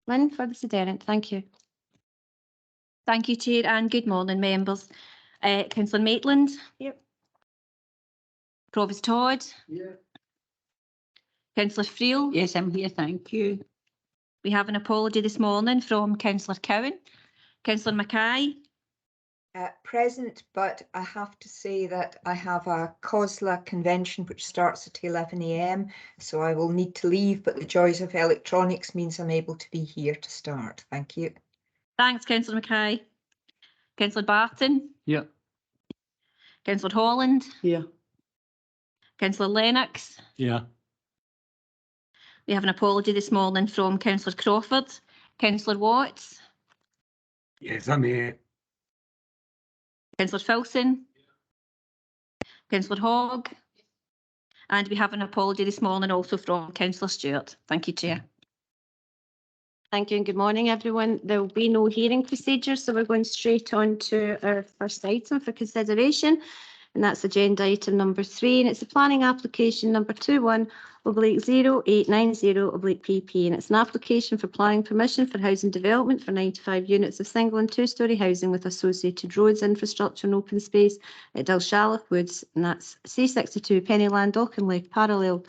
Lynn for the Sederent. Thank you. Thank you, Chair, and good morning, members. Councillor Maitland. Yep. Provost Todd. Yeah. Councillor Friel. Yes, I'm here, thank you. We have an apology this morning from Councillor Cowan. Councillor Mackay. Present, but I have to say that I have a COSLA convention which starts at 11 AM, so I will need to leave, but the joys of electronics means I'm able to be here to start. Thank you. Thanks, Councillor Mackay. Councillor Barton. Yeah. Councillor Holland. Here. Councillor Lennox. Yeah. We have an apology this morning from Councillor Crawford. Councillor Watts. Yes, I'm here. Councillor Filson. Councillor Hogg. And we have an apology this morning also from Councillor Stewart. Thank you, Chair. Thank you and good morning, everyone. There will be no hearing procedure, so we're going straight on to our first item for consideration, and that's agenda item number 3, and it's the planning application number 21/0890/PP, and it's an application for planning permission for housing development for 95 units of single and two-storey housing with associated roads, infrastructure and open space at Dalshallock Woods, and that's C62 Pennyland, Auchinleck, parallel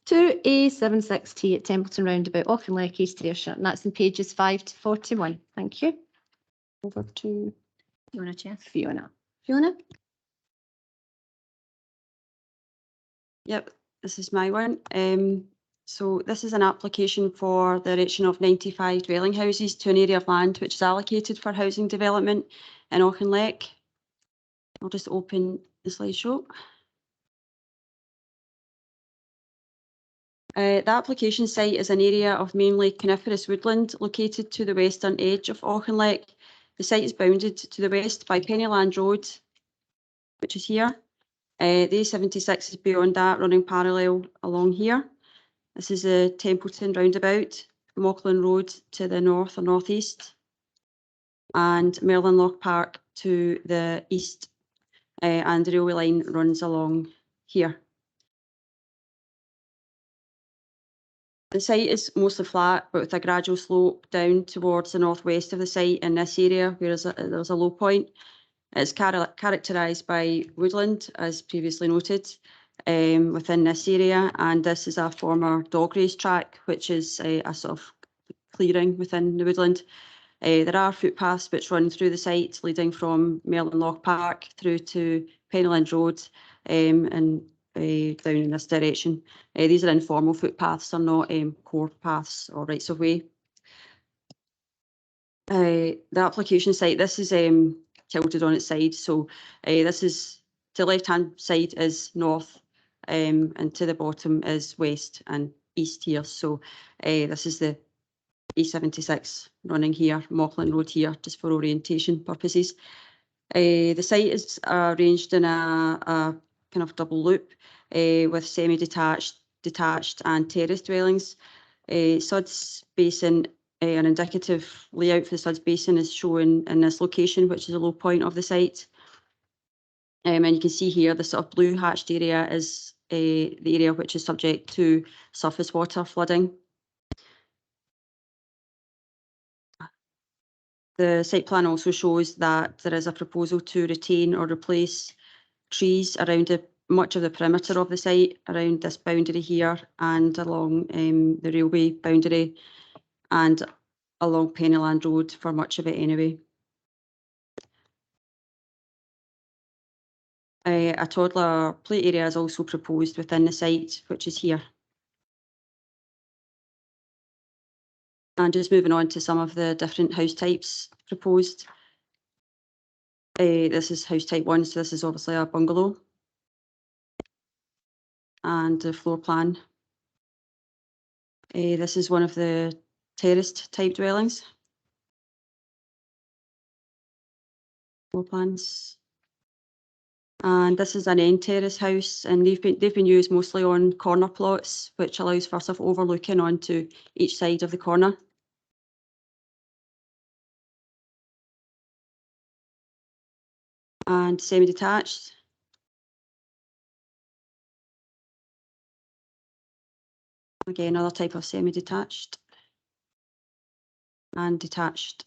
to A76T at Templeton Roundabout, Auchinleck, East Ayrshire, and that's in pages 5 to 41. Thank you. Over to Fiona, Chair. Fiona. Fiona? Yep, this is my one. So this is an application for the erection of 95 dwelling houses to an area of land which is allocated for housing development in Auchinleck. I'll just open the slideshow. The application site is an area of mainly coniferous woodland located to the western edge of Auchinleck. The site is bounded to the west by Pennyland Road, which is here. The A76 is beyond that, running parallel along here. This is the Templeton Roundabout, Mauchline Road to the north or northeast, and Merlinloch Park to the east, and the railway line runs along here. The site is mostly flat, but with a gradual slope down towards the northwest of the site in this area, where there's a low point. It's characterised by woodland, as previously noted, within this area, and this is a former dog race track, which is a sort of clearing within the woodland. There are footpaths which run through the site, leading from Merlinloch Park through to Pennyland Road, and down in this direction. These are informal footpaths, they're not core paths or rights of way. The application site, this is tilted on its side, so this is to the left hand side is north, and to the bottom is west and east here. So this is the E76 running here, Mauchline Road here, just for orientation purposes. The site is arranged in a kind of double loop with semi-detached, detached and terraced dwellings. Suds Basin, an indicative layout for the Suds Basin is shown in this location, which is a low point of the site. And you can see here the sort of blue hatched area is the area which is subject to surface water flooding. The site plan also shows that there is a proposal to retain or replace trees around much of the perimeter of the site, around this boundary here and along the railway boundary and along Pennyland Road for much of it anyway. A toddler play area is also proposed within the site, which is here. And just moving on to some of the different house types proposed. This is house type 1, so this is obviously a bungalow. And the floor plan. This is one of the terraced type dwellings. Floor plans. And this is an end terrace house, and they've been used mostly on corner plots, which allows for sort of overlooking onto each side of the corner. And semi-detached. Again, another type of semi-detached. and detached.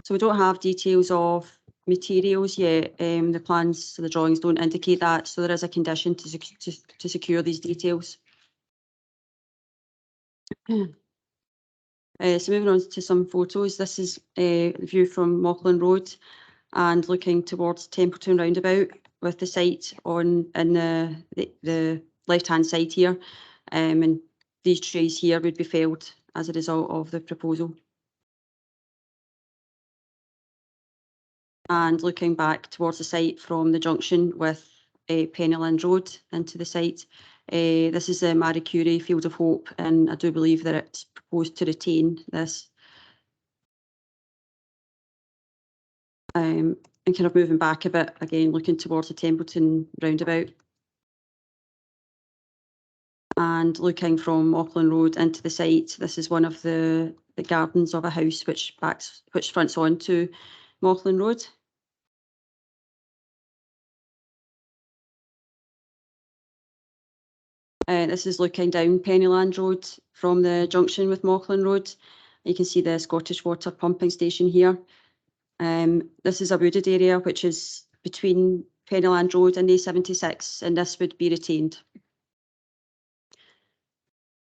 So we don't have details of materials yet. The plans, so the drawings don't indicate that. So there is a condition to secure these details. So moving on to some photos. This is a view from Mauchline Road and looking towards Templeton roundabout with the site in the left-hand side here. And these trees here would be felled as a result of the proposal. And looking back towards the site from the junction with Pennyland Road into the site. This is the Marie Curie Field of Hope, and I do believe that it's proposed to retain this. And kind of moving back a bit, again, looking towards the Templeton roundabout. And looking from Auckland Road into the site, this is one of the gardens of a house which fronts onto Mauchline Road. This is looking down Pennyland Road from the junction with Mauchline Road. You can see the Scottish Water pumping station here. This is a wooded area which is between Pennyland Road and A76, and this would be retained.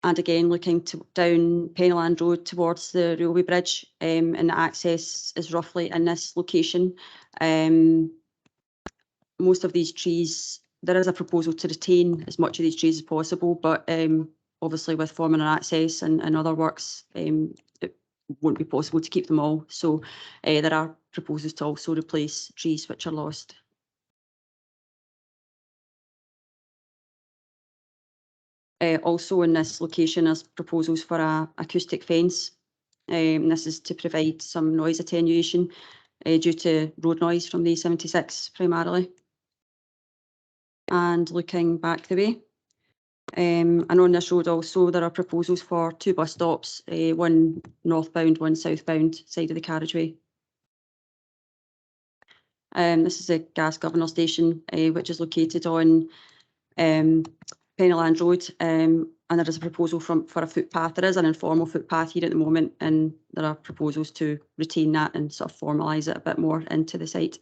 And again, looking down Pennyland Road towards the railway bridge, and the access is roughly in this location. Most of these trees, there is a proposal to retain as much of these trees as possible, but obviously with forming an access and other works, it won't be possible to keep them all. So there are proposals to also replace trees which are lost. Also in this location is proposals for a acoustic fence. This is to provide some noise attenuation due to road noise from the A76 primarily. And looking back the way. And on this road also there are proposals for 2 bus stops, one northbound, one southbound side of the carriageway. This is a gas governor station which is located on Pennyland Road, and there is a proposal for a footpath. There is an informal footpath here at the moment, and there are proposals to retain that and sort of formalise it a bit more into the site.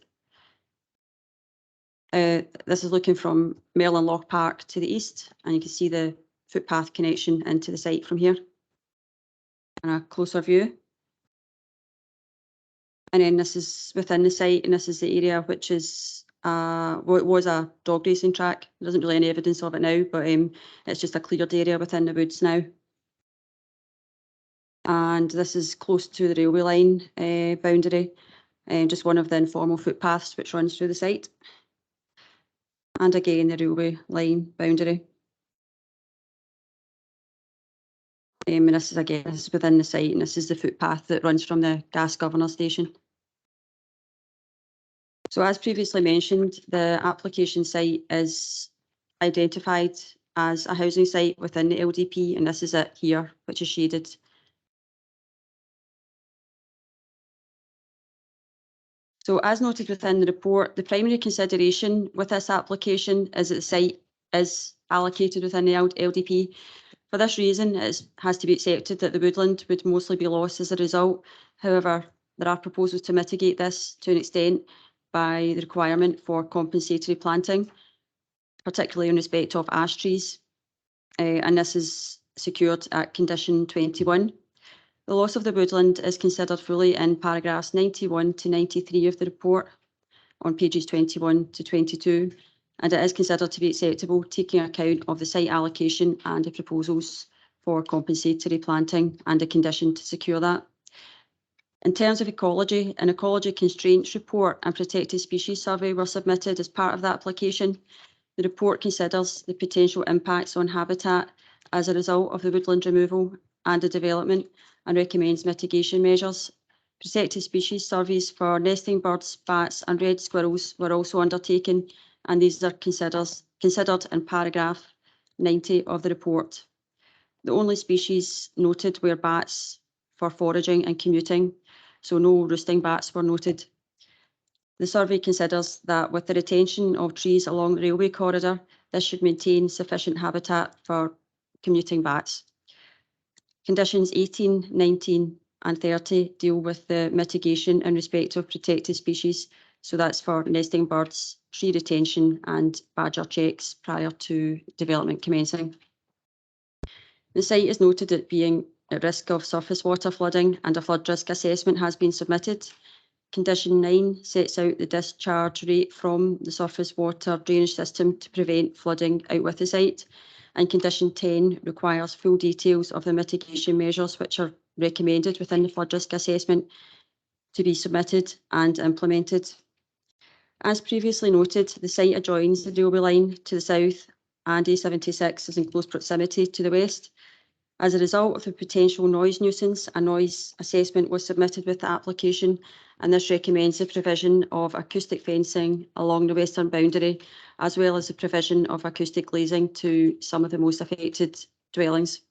This is looking from Merlin Loch Park to the east, and you can see the footpath connection into the site from here. And a closer view. And then this is within the site, and this is the area which is what was a dog racing track. There isn't really any evidence of it now, but it's just a cleared area within the woods now. And this is close to the railway line boundary, and just one of the informal footpaths which runs through the site. And again, the railway line boundary. And this is again, this is within the site, and this is the footpath that runs from the gas governor station. So as previously mentioned, the application site is identified as a housing site within the LDP, and this is it here, which is shaded. So as noted within the report, the primary consideration with this application is that the site is allocated within the LDP. For this reason, it has to be accepted that the woodland would mostly be lost as a result. However, there are proposals to mitigate this to an extent by the requirement for compensatory planting, particularly in respect of ash trees. And this is secured at condition 21. The loss of the woodland is considered fully in paragraphs 91 to 93 of the report on pages 21 to 22, and it is considered to be acceptable, taking account of the site allocation and the proposals for compensatory planting and a condition to secure that. In terms of ecology, an ecology constraints report and protected species survey were submitted as part of the application. The report considers the potential impacts on habitat as a result of the woodland removal and the development, and recommends mitigation measures. Protected species surveys for nesting birds, bats and red squirrels were also undertaken, and these are considered in paragraph 90 of the report. The only species noted were bats for foraging and commuting, so no roosting bats were noted. The survey considers that with the retention of trees along the railway corridor, this should maintain sufficient habitat for commuting bats. Conditions 18, 19 and 30 deal with the mitigation in respect of protected species. So that's for nesting birds, tree retention and badger checks prior to development commencing. The site is noted as being at risk of surface water flooding and a flood risk assessment has been submitted. Condition 9 sets out the discharge rate from the surface water drainage system to prevent flooding out with the site. And condition 10 requires full details of the mitigation measures which are recommended within the flood risk assessment to be submitted and implemented. As previously noted, the site adjoins the railway line to the south and A76 is in close proximity to the west. As a result of the potential noise nuisance, a noise assessment was submitted with the application, and this recommends the provision of acoustic fencing along the western boundary, as well as the provision of acoustic glazing to some of the most affected dwellings.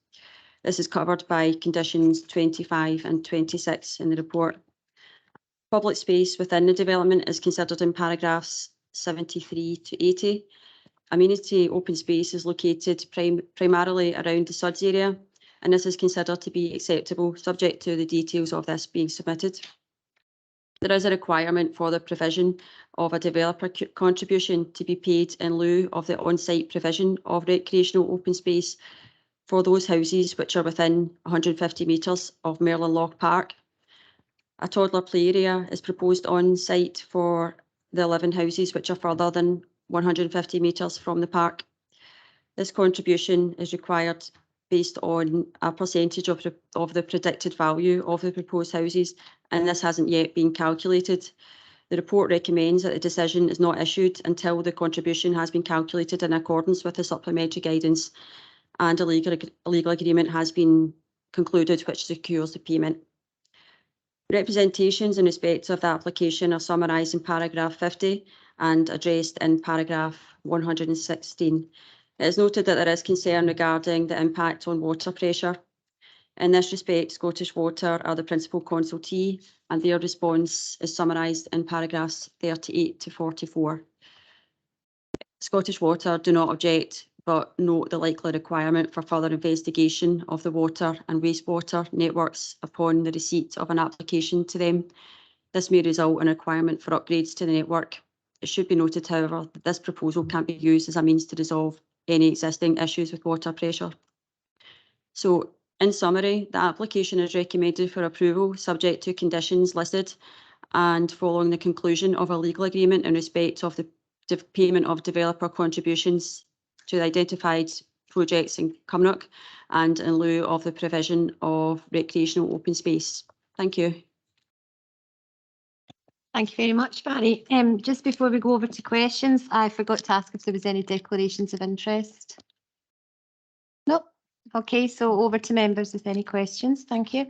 This is covered by conditions 25 and 26 in the report. Public space within the development is considered in paragraphs 73 to 80. Amenity open space is located primarily around the SUDS area, and this is considered to be acceptable, subject to the details of this being submitted. There is a requirement for the provision of a developer contribution to be paid in lieu of the on-site provision of recreational open space for those houses which are within 150 metres of Merlin Loch Park. A toddler play area is proposed on site for the 11 houses which are further than 150 metres from the park. This contribution is required based on a percentage of the predicted value of the proposed houses, and this hasn't yet been calculated. The report recommends that the decision is not issued until the contribution has been calculated in accordance with the supplementary guidance and a legal agreement has been concluded which secures the payment. Representations in respect of the application are summarised in paragraph 50 and addressed in paragraph 116. It is noted that there is concern regarding the impact on water pressure. In this respect, Scottish Water are the principal consultee and their response is summarised in paragraphs 38 to 44. Scottish Water do not object but note the likely requirement for further investigation of the water and wastewater networks upon the receipt of an application to them. This may result in a requirement for upgrades to the network. It should be noted, however, that this proposal can't be used as a means to resolve any existing issues with water pressure. So, in summary, the application is recommended for approval subject to conditions listed and following the conclusion of a legal agreement in respect of the payment of developer contributions to the identified projects in Cumnock and in lieu of the provision of recreational open space. Thank you. Thank you very much, Barry. Just before we go over to questions, I forgot to ask if there was any declarations of interest. Nope. Okay, so over to members with any questions. Thank you.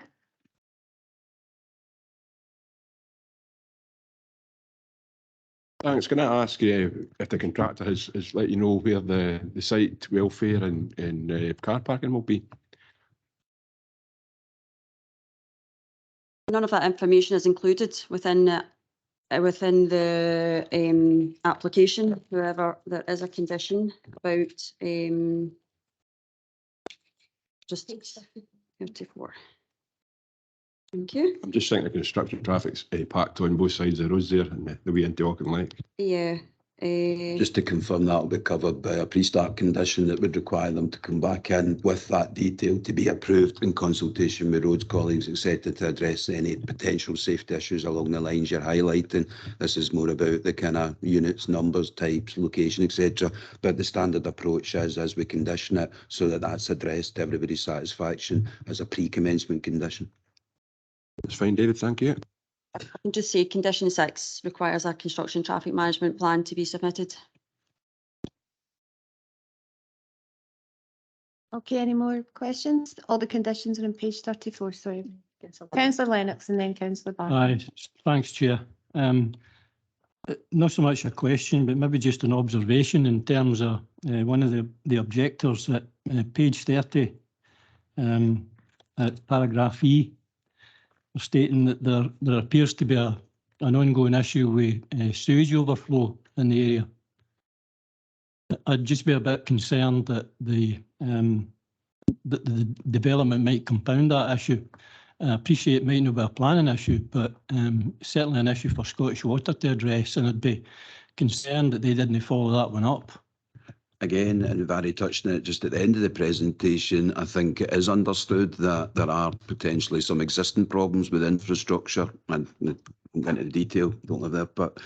Thanks. Can I ask you if the contractor has let you know where the site welfare and car parking will be? None of that information is included within the application. However, there is a condition about just 54. Thank you. I'm just thinking the construction traffic's packed on both sides of the roads there and the way into Auckland Lake. Yeah. Just to confirm, that will be covered by a pre-start condition that would require them to come back in with that detail to be approved in consultation with roads colleagues, etc., to address any potential safety issues along the lines you're highlighting. This is more about the kind of units, numbers, types, location, etc. But the standard approach is, as we condition it, so that that's addressed to everybody's satisfaction as a pre-commencement condition. That's fine, David. Thank you. I can just say condition 6 requires a construction traffic management plan to be submitted. Okay, any more questions? All the conditions are on page 34, sorry. Councillor Lennox and then Councillor Barton. Aye, thanks, Chair. Not so much a question, but maybe just an observation in terms of one of the objectors at page 30, at paragraph E, stating that there appears to be an ongoing issue with sewage overflow in the area. I'd just be a bit concerned that the that the development might compound that issue. I appreciate it might not be a planning issue, but certainly an issue for Scottish Water to address, and I'd be concerned that they didn't follow that one up. Again, and Barry touched on it just at the end of the presentation, I think it is understood that there are potentially some existing problems with infrastructure, and I'm going into the detail, don't live there, but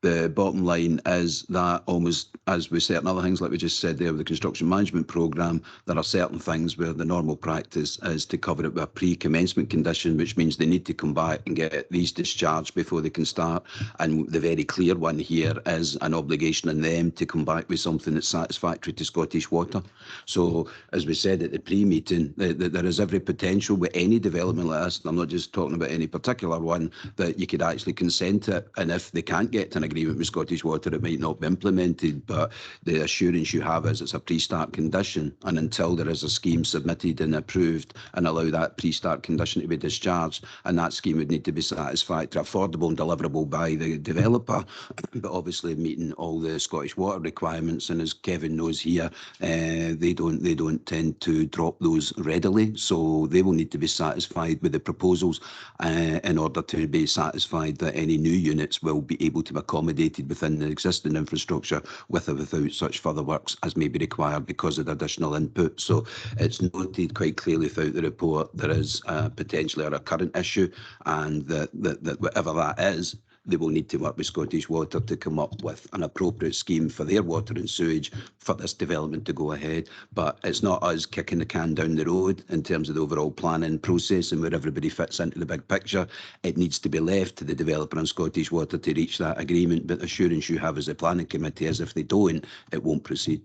the bottom line is that almost as with certain other things, like we just said there with the construction management programme, there are certain things where the normal practice is to cover it with a pre-commencement condition, which means they need to come back and get these discharged before they can start. And the very clear one here is an obligation on them to come back with something that's satisfactory to Scottish Water. So as we said at the pre-meeting, there is every potential with any development like this, and I'm not just talking about any particular one, that you could actually consent to it. And if they can't get to an agreement with Scottish Water, it might not be implemented, but the assurance you have is it's a pre-start condition, and until there is a scheme submitted and approved and allow that pre-start condition to be discharged, and that scheme would need to be satisfactory, affordable and deliverable by the developer, but obviously meeting all the Scottish Water requirements. And as Kevin knows here, they don't tend to drop those readily, so they will need to be satisfied with the proposals in order to be satisfied that any new units will be able to be accommodated within the existing infrastructure with or without such further works as may be required because of the additional input. So it's noted quite clearly throughout the report there is potentially a recurrent issue, and that whatever that is, they will need to work with Scottish Water to come up with an appropriate scheme for their water and sewage for this development to go ahead. But it's not us kicking the can down the road in terms of the overall planning process and where everybody fits into the big picture. It needs to be left to the developer and Scottish Water to reach that agreement. But the assurance you have as a planning committee is if they don't, it won't proceed.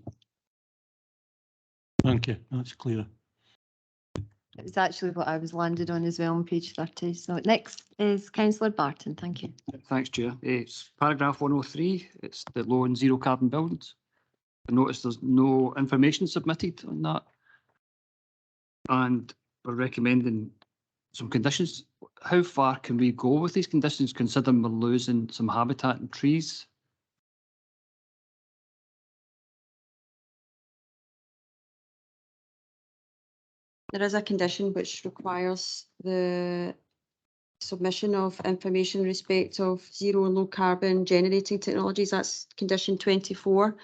Thank you, that's clear. It was actually what I was landed on as well on page 30. So next is Councillor Barton. Thank you. Thanks, Chair. It's paragraph 103. It's the low and zero carbon buildings. I noticed there's no information submitted on that. And we're recommending some conditions. How far can we go with these conditions, considering we're losing some habitat and trees? There is a condition which requires the submission of information in respect of zero and low carbon generating technologies. That's condition 24.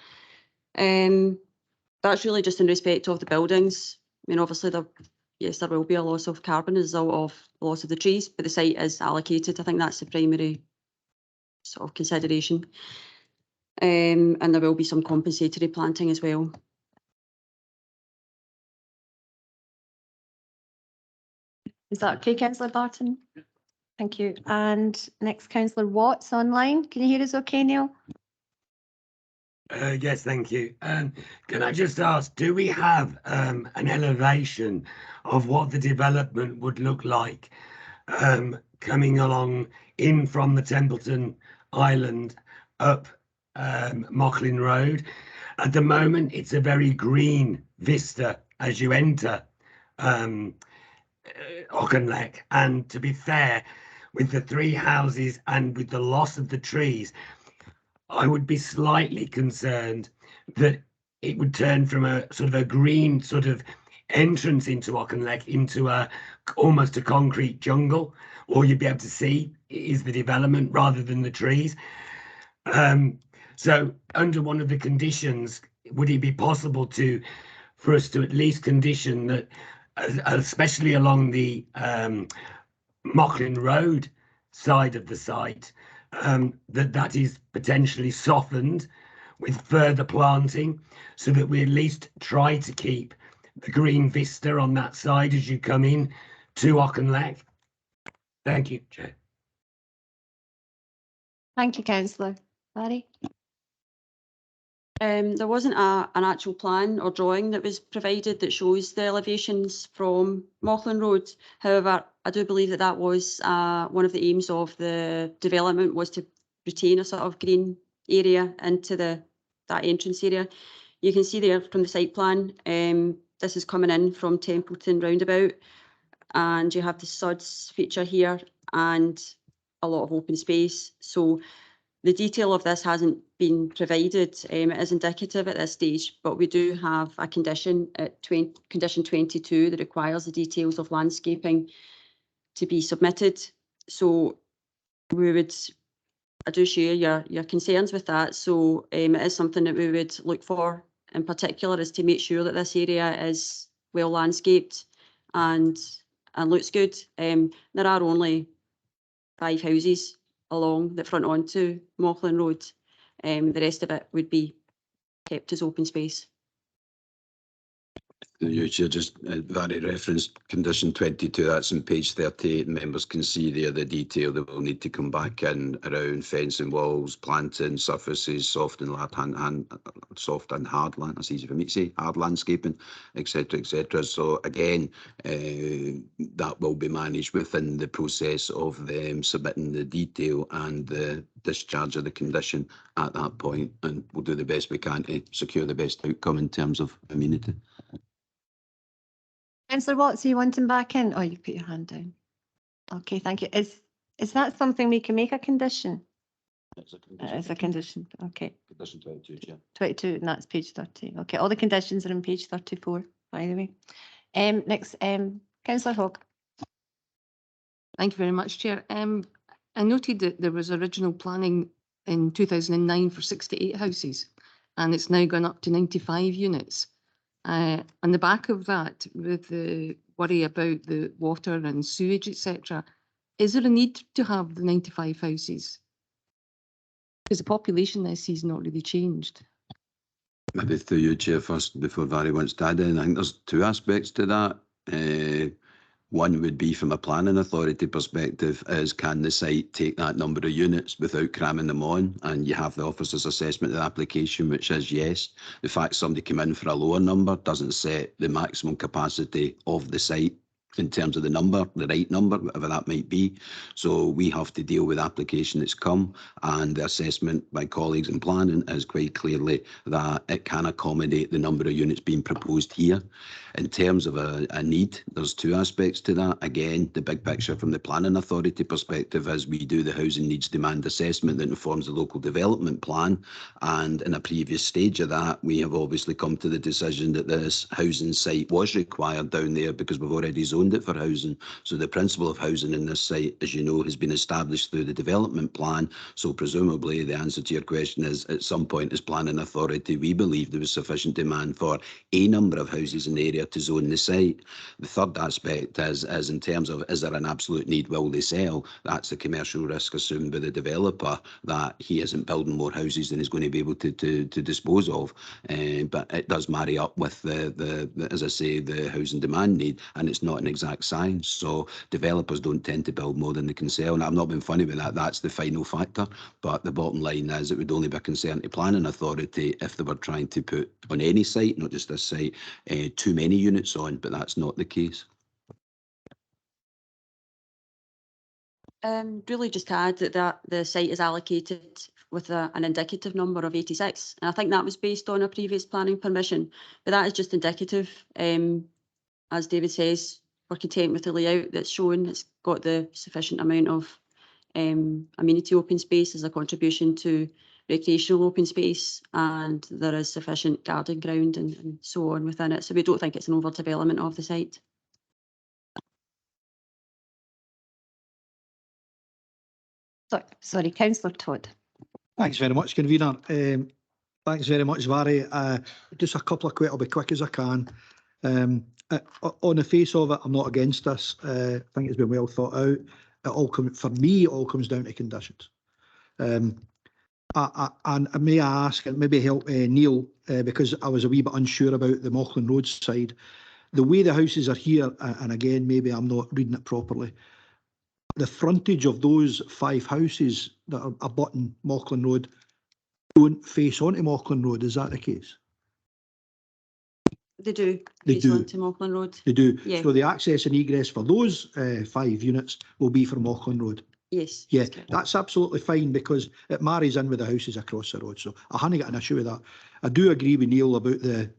That's really just in respect of the buildings. I mean, obviously, yes, there will be a loss of carbon as a result of the loss of the trees, but the site is allocated. I think that's the primary sort of consideration. And there will be some compensatory planting as well. Is that okay, Councillor Barton? Thank you. And next, Councillor Watts online. Can you hear us okay, Neil? Yes, thank you. Can I just ask, do we have an elevation of what the development would look like coming along in from the Templeton Island up Mocklin Road? At the moment, it's a very green vista as you enter Auchinleck, and to be fair, with the three houses and with the loss of the trees, I would be slightly concerned that it would turn from a sort of a green sort of entrance into Auchinleck into almost a concrete jungle. All you'd be able to see is the development rather than the trees. So under one of the conditions, would it be possible for us to at least condition that, especially along the Mocklin Road side of the site, that is potentially softened with further planting, so that we at least try to keep the green vista on that side as you come in to Auchinleck? Thank you, Chair. Thank you, Councillor. Barry? There wasn't an actual plan or drawing that was provided that shows the elevations from Mocklin Road. However, I do believe that was one of the aims of the development, was to retain a sort of green area into that entrance area. You can see there from the site plan, this is coming in from Templeton roundabout, and you have the suds feature here and a lot of open space. So The detail of this hasn't been provided. It is indicative at this stage, but we do have a condition at condition 22 that requires the details of landscaping to be submitted. So I do share your concerns with that. So it is something that we would look for in particular, is to make sure that this area is well landscaped and looks good. There are only 5 houses along that front onto Mauchline Road. The rest of it would be kept as open space. You should just Vary referenced condition 22, that's on page 38. Members can see there the detail that will need to come back in around fencing, walls, planting, surfaces, soft and hard land. That's easy for me to say, hard landscaping, etc., etc. So again, that will be managed within the process of them submitting the detail and the discharge of the condition at that point, and we'll do the best we can to secure the best outcome in terms of amenity. Councillor Watts, are you wanting back in? Oh, you put your hand down. Okay, thank you. Is that something we can make a condition? It's a condition, okay. Condition 22, yeah. 22, and that's page 30. Okay, all the conditions are on page 34, by the way. Next, Councillor Hogg. Thank you very much, Chair. I noted that there was original planning in 2009 for 68 houses, and it's now gone up to 95 units. On the back of that, with the worry about the water and sewage, etc., is there a need to have the 95 houses? Because the population I see has not really changed. Maybe through you, Chair, first, before Vary wants to add in. I think there's 2 aspects to that. One would be from a planning authority perspective is, can the site take that number of units without cramming them on? And you have the officer's assessment of the application, which is yes. The fact somebody came in for a lower number doesn't set the maximum capacity of the site in terms of the number, the right number, whatever that might be. So we have to deal with the application that's come, and the assessment by colleagues in planning is quite clearly that it can accommodate the number of units being proposed here. In terms of a need, there's 2 aspects to that. Again, the big picture from the planning authority perspective is we do the housing needs demand assessment that informs the local development plan, and in a previous stage of that we have obviously come to the decision that this housing site was required down there because we've already zoned it for housing. So the principle of housing in this site, as you know, has been established through the development plan. So presumably the answer to your question is, at some point as planning authority, we believe there was sufficient demand for a number of houses in the area to zone the site. The third aspect is in terms of, is there an absolute need, will they sell? That's the commercial risk assumed by the developer, that he isn't building more houses than he's going to be able to dispose of. But it does marry up with the as I say, the housing demand need, and it's not an exact science. So developers don't tend to build more than they can sell. And I'm not being funny with that, that's the final factor. But the bottom line is it would only be a concern to planning authority if they were trying to put on any site, not just this site, too many units on, but that's not the case. Really just to add that the site is allocated with an indicative number of 86. And I think that was based on a previous planning permission, but that is just indicative. As David says, we're content with the layout that's shown. It's got the sufficient amount of amenity open space as a contribution to recreational open space, and there is sufficient garden ground and so on within it. So we don't think it's an overdevelopment of the site. Sorry, Councillor Todd. Thanks very much, convener. Thanks very much, Vary. Just a couple of I'll be quick as I can. On the face of it, I'm not against this. I think it's been well thought out. For me, it all comes down to conditions. And may I ask, and maybe help Neil, because I was a wee bit unsure about the Mauchline Road side. The way the houses are here, and again, maybe I'm not reading it properly, the frontage of those 5 houses that are abutting Mauchline Road don't face onto Mauchline Road. Is that the case? They do. They do. To Mauchline Road. They do. Yeah. So the access and egress for those 5 units will be from Mauchline Road. Yes. Yeah, that's absolutely fine because it marries in with the houses across the road. So I haven't got an issue with that. I do agree with Neil about the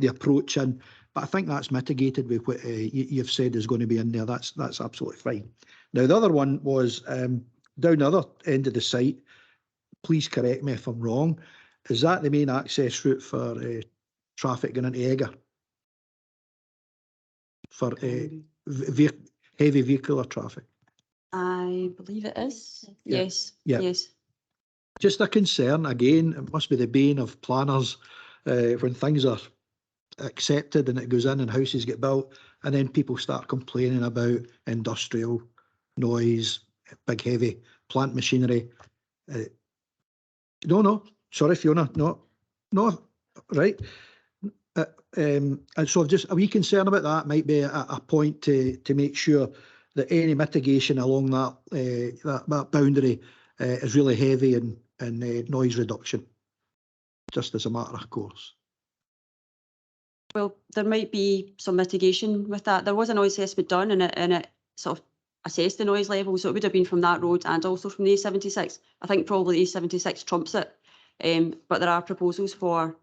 approach in, but I think that's mitigated with what you've said is going to be in there. That's absolutely fine. Now the other one was down the other end of the site. please correct me if I'm wrong, is that the main access route for traffic going into Ayrshire? For heavy vehicular traffic? I believe it is. Yeah. Yes, Yeah. yes. Just a concern, again, it must be the bane of planners when things are accepted and it goes in and houses get built and then people start complaining about industrial noise, big heavy plant machinery. No, sorry Fiona, no, right. And so just a wee concern about that might be a point to make sure that any mitigation along that that boundary is really heavy in noise reduction, just as a matter of course. Well, there might be some mitigation with that. There was a noise assessment done and it sort of assessed the noise level, so it would have been from that road and also from the A76. I think probably the A76 trumps it, but there are proposals for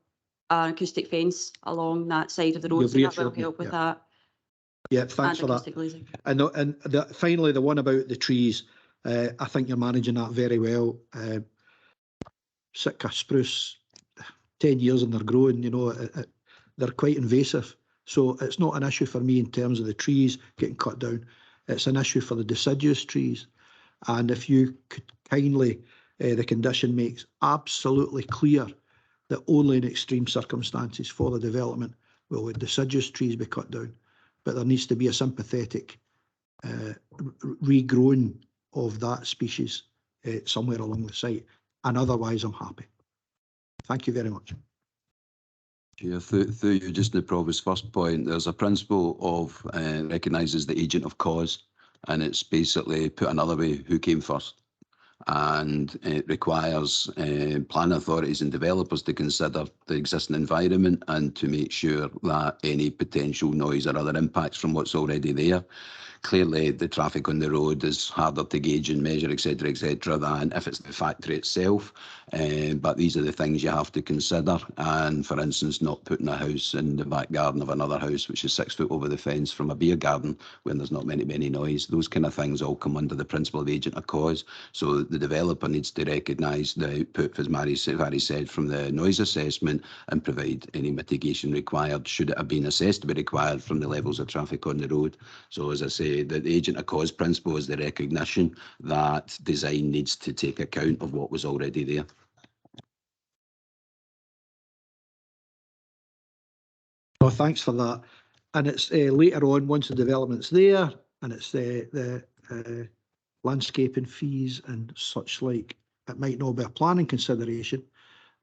an acoustic fence along that side of the road, You've so that will reassured me, help with yeah. that. Yeah, thanks for that. Acoustic glazing. And finally, the one about the trees, I think you're managing that very well. Sitka spruce, 10 years and they're growing, you know, they're quite invasive. So it's not an issue for me in terms of the trees getting cut down. It's an issue for the deciduous trees. And if you could kindly, the condition makes absolutely clear that only in extreme circumstances for the development will the deciduous trees be cut down. But there needs to be a sympathetic regrowing of that species somewhere along the site. And otherwise, I'm happy. Thank you very much. Yeah, through you, just the Provost's first point, there's a principle of recognises the agent of cause, and it's basically, put another way, who came first. And it requires planning authorities and developers to consider the existing environment and to make sure that any potential noise or other impacts from what's already there. Clearly, the traffic on the road is harder to gauge and measure, etc., than if it's the factory itself. But these are the things you have to consider. And for instance, not putting a house in the back garden of another house, which is 6 foot over the fence from a beer garden when there's not many noise. Those kind of things all come under the principle of agent of cause. So the developer needs to recognise the output, as Mary said, from the noise assessment and provide any mitigation required, should it have been assessed to be required from the levels of traffic on the road. So as I say, the agent of cause principle is the recognition that design needs to take account of what was already there. Well, thanks for that. And it's later on, once the development's there, and it's the landscaping fees and such like, it might not be a planning consideration,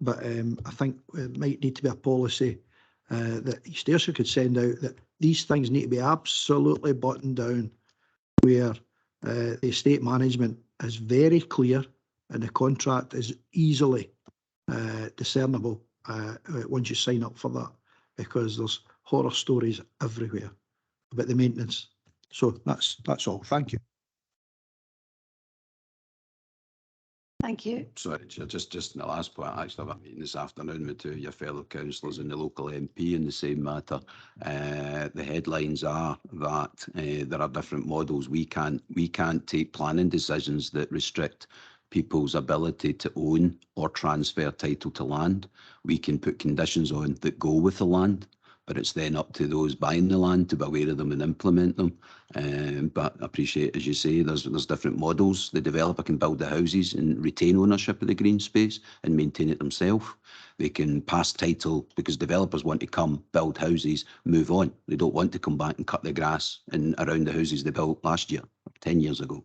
but I think it might need to be a policy that East Ayrshire could send out, that these things need to be absolutely buttoned down, where the estate management is very clear and the contract is easily discernible once you sign up for that, because there's horror stories everywhere about the maintenance. So that's all. Thank you. Thank you. Sorry, Chair, just in the last point, I actually have a meeting this afternoon with 2 of your fellow councillors and the local MP in the same matter. The headlines are that there are different models. We can't take planning decisions that restrict people's ability to own or transfer title to land. We can put conditions on that go with the land, but it's then up to those buying the land to be aware of them and implement them. But I appreciate, as you say, there's different models. The developer can build the houses and retain ownership of the green space and maintain it themselves. They can pass title, because developers want to come, build houses, move on. They don't want to come back and cut the grass around the houses they built last year, 10 years ago.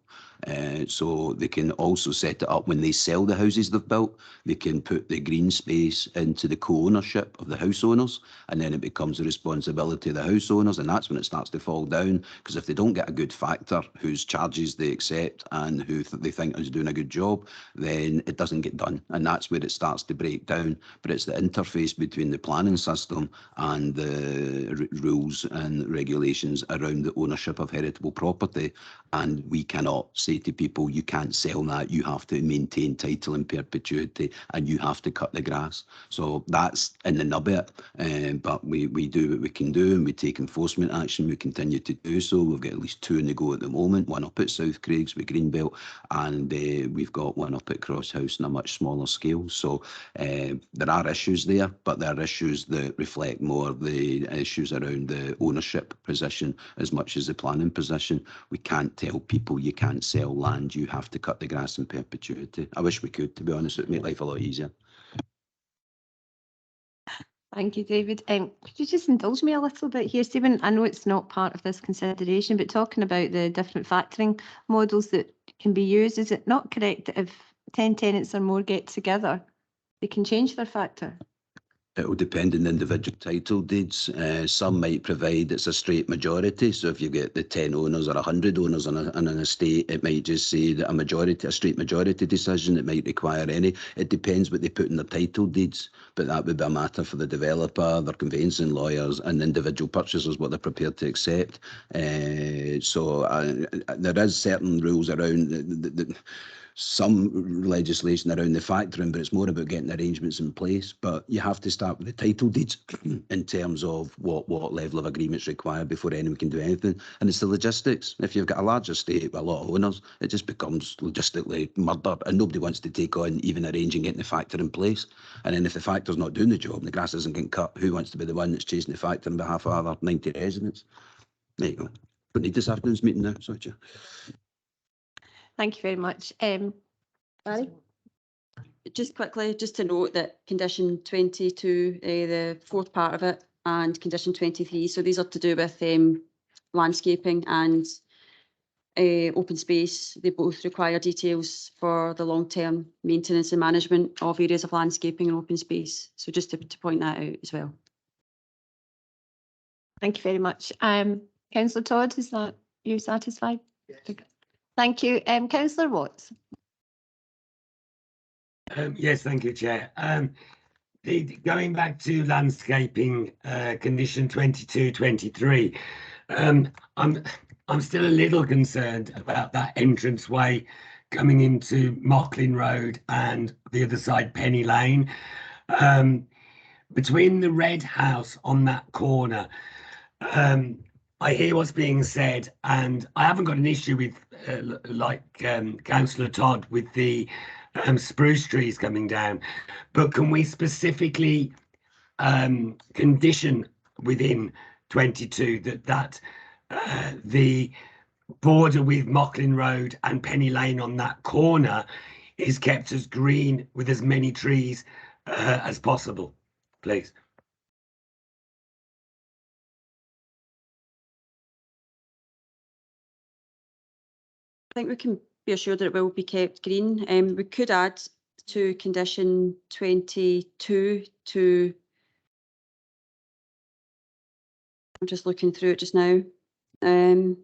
So they can also set it up when they sell the houses they've built. They can put the green space into the co-ownership of the house owners, and then it becomes the responsibility of the house owners, and that's when it starts to fall down, because if they don't get a good factor whose charges they accept and who they think is doing a good job, then it doesn't get done, and that's where it starts to break down. But it's the interface between the planning system and the rules and regulations around the ownership of heritable property, and we cannot say say to people, you can't sell that, you have to maintain title in perpetuity and you have to cut the grass. So that's in the nub of it, but we do what we can do and we take enforcement action. We continue to do so. We've got at least 2 in the go at the moment, one up at South Craigs with Greenbelt, and we've got one up at Crosshouse on a much smaller scale. So there are issues there, but there are issues that reflect more the issues around the ownership position as much as the planning position. We can't tell people you can't sell land, you have to cut the grass in perpetuity. I wish we could, to be honest. It would make life a lot easier. Thank you, David. Could you just indulge me a little bit here, Stephen? I know it's not part of this consideration, but talking about the different factoring models that can be used, is it not correct that if 10 tenants or more get together, they can change their factor? It will depend on the individual title deeds. Some might provide it's a straight majority. So if you get the 10 owners or 100 owners on an estate, it might just say that a straight majority decision. It might require any. It depends what they put in their title deeds, but that would be a matter for the developer, their conveyancing lawyers and individual purchasers, what they're prepared to accept. So there is certain rules around some legislation around the factoring, but it's more about getting arrangements in place. But you have to start with the title deeds in terms of what level of agreements required before anyone can do anything. And it's the logistics. If you've got a large estate with a lot of owners, it just becomes logistically murder, and nobody wants to take on even arranging getting the factor in place. And then if the factor's not doing the job and the grass isn't getting cut, who wants to be the one that's chasing the factor on behalf of other 90 residents? There you go. Don't need this afternoon's meeting now, so yeah. Thank you very much. Barry? Just quickly, just to note that condition 22, the fourth part of it, and condition 23, so these are to do with landscaping and open space. They both require details for the long-term maintenance and management of areas of landscaping and open space. So just to point that out as well. Thank you very much. Councillor Todd, is that you satisfied? Yes. Thank you. Councillor Watts. Yes, thank you, Chair. Going back to landscaping, condition 22-23, I'm still a little concerned about that entranceway coming into Mocklin Road and the other side, Penny Lane. Between the red house on that corner, I hear what's being said, and I haven't got an issue with, Councillor Todd, with the spruce trees coming down, but can we specifically condition within 22 that the border with Mocklin Road and Penny Lane on that corner is kept as green with as many trees as possible, please? I think we can be assured that it will be kept green. We could add to condition 22 to, I'm just looking through it just now. There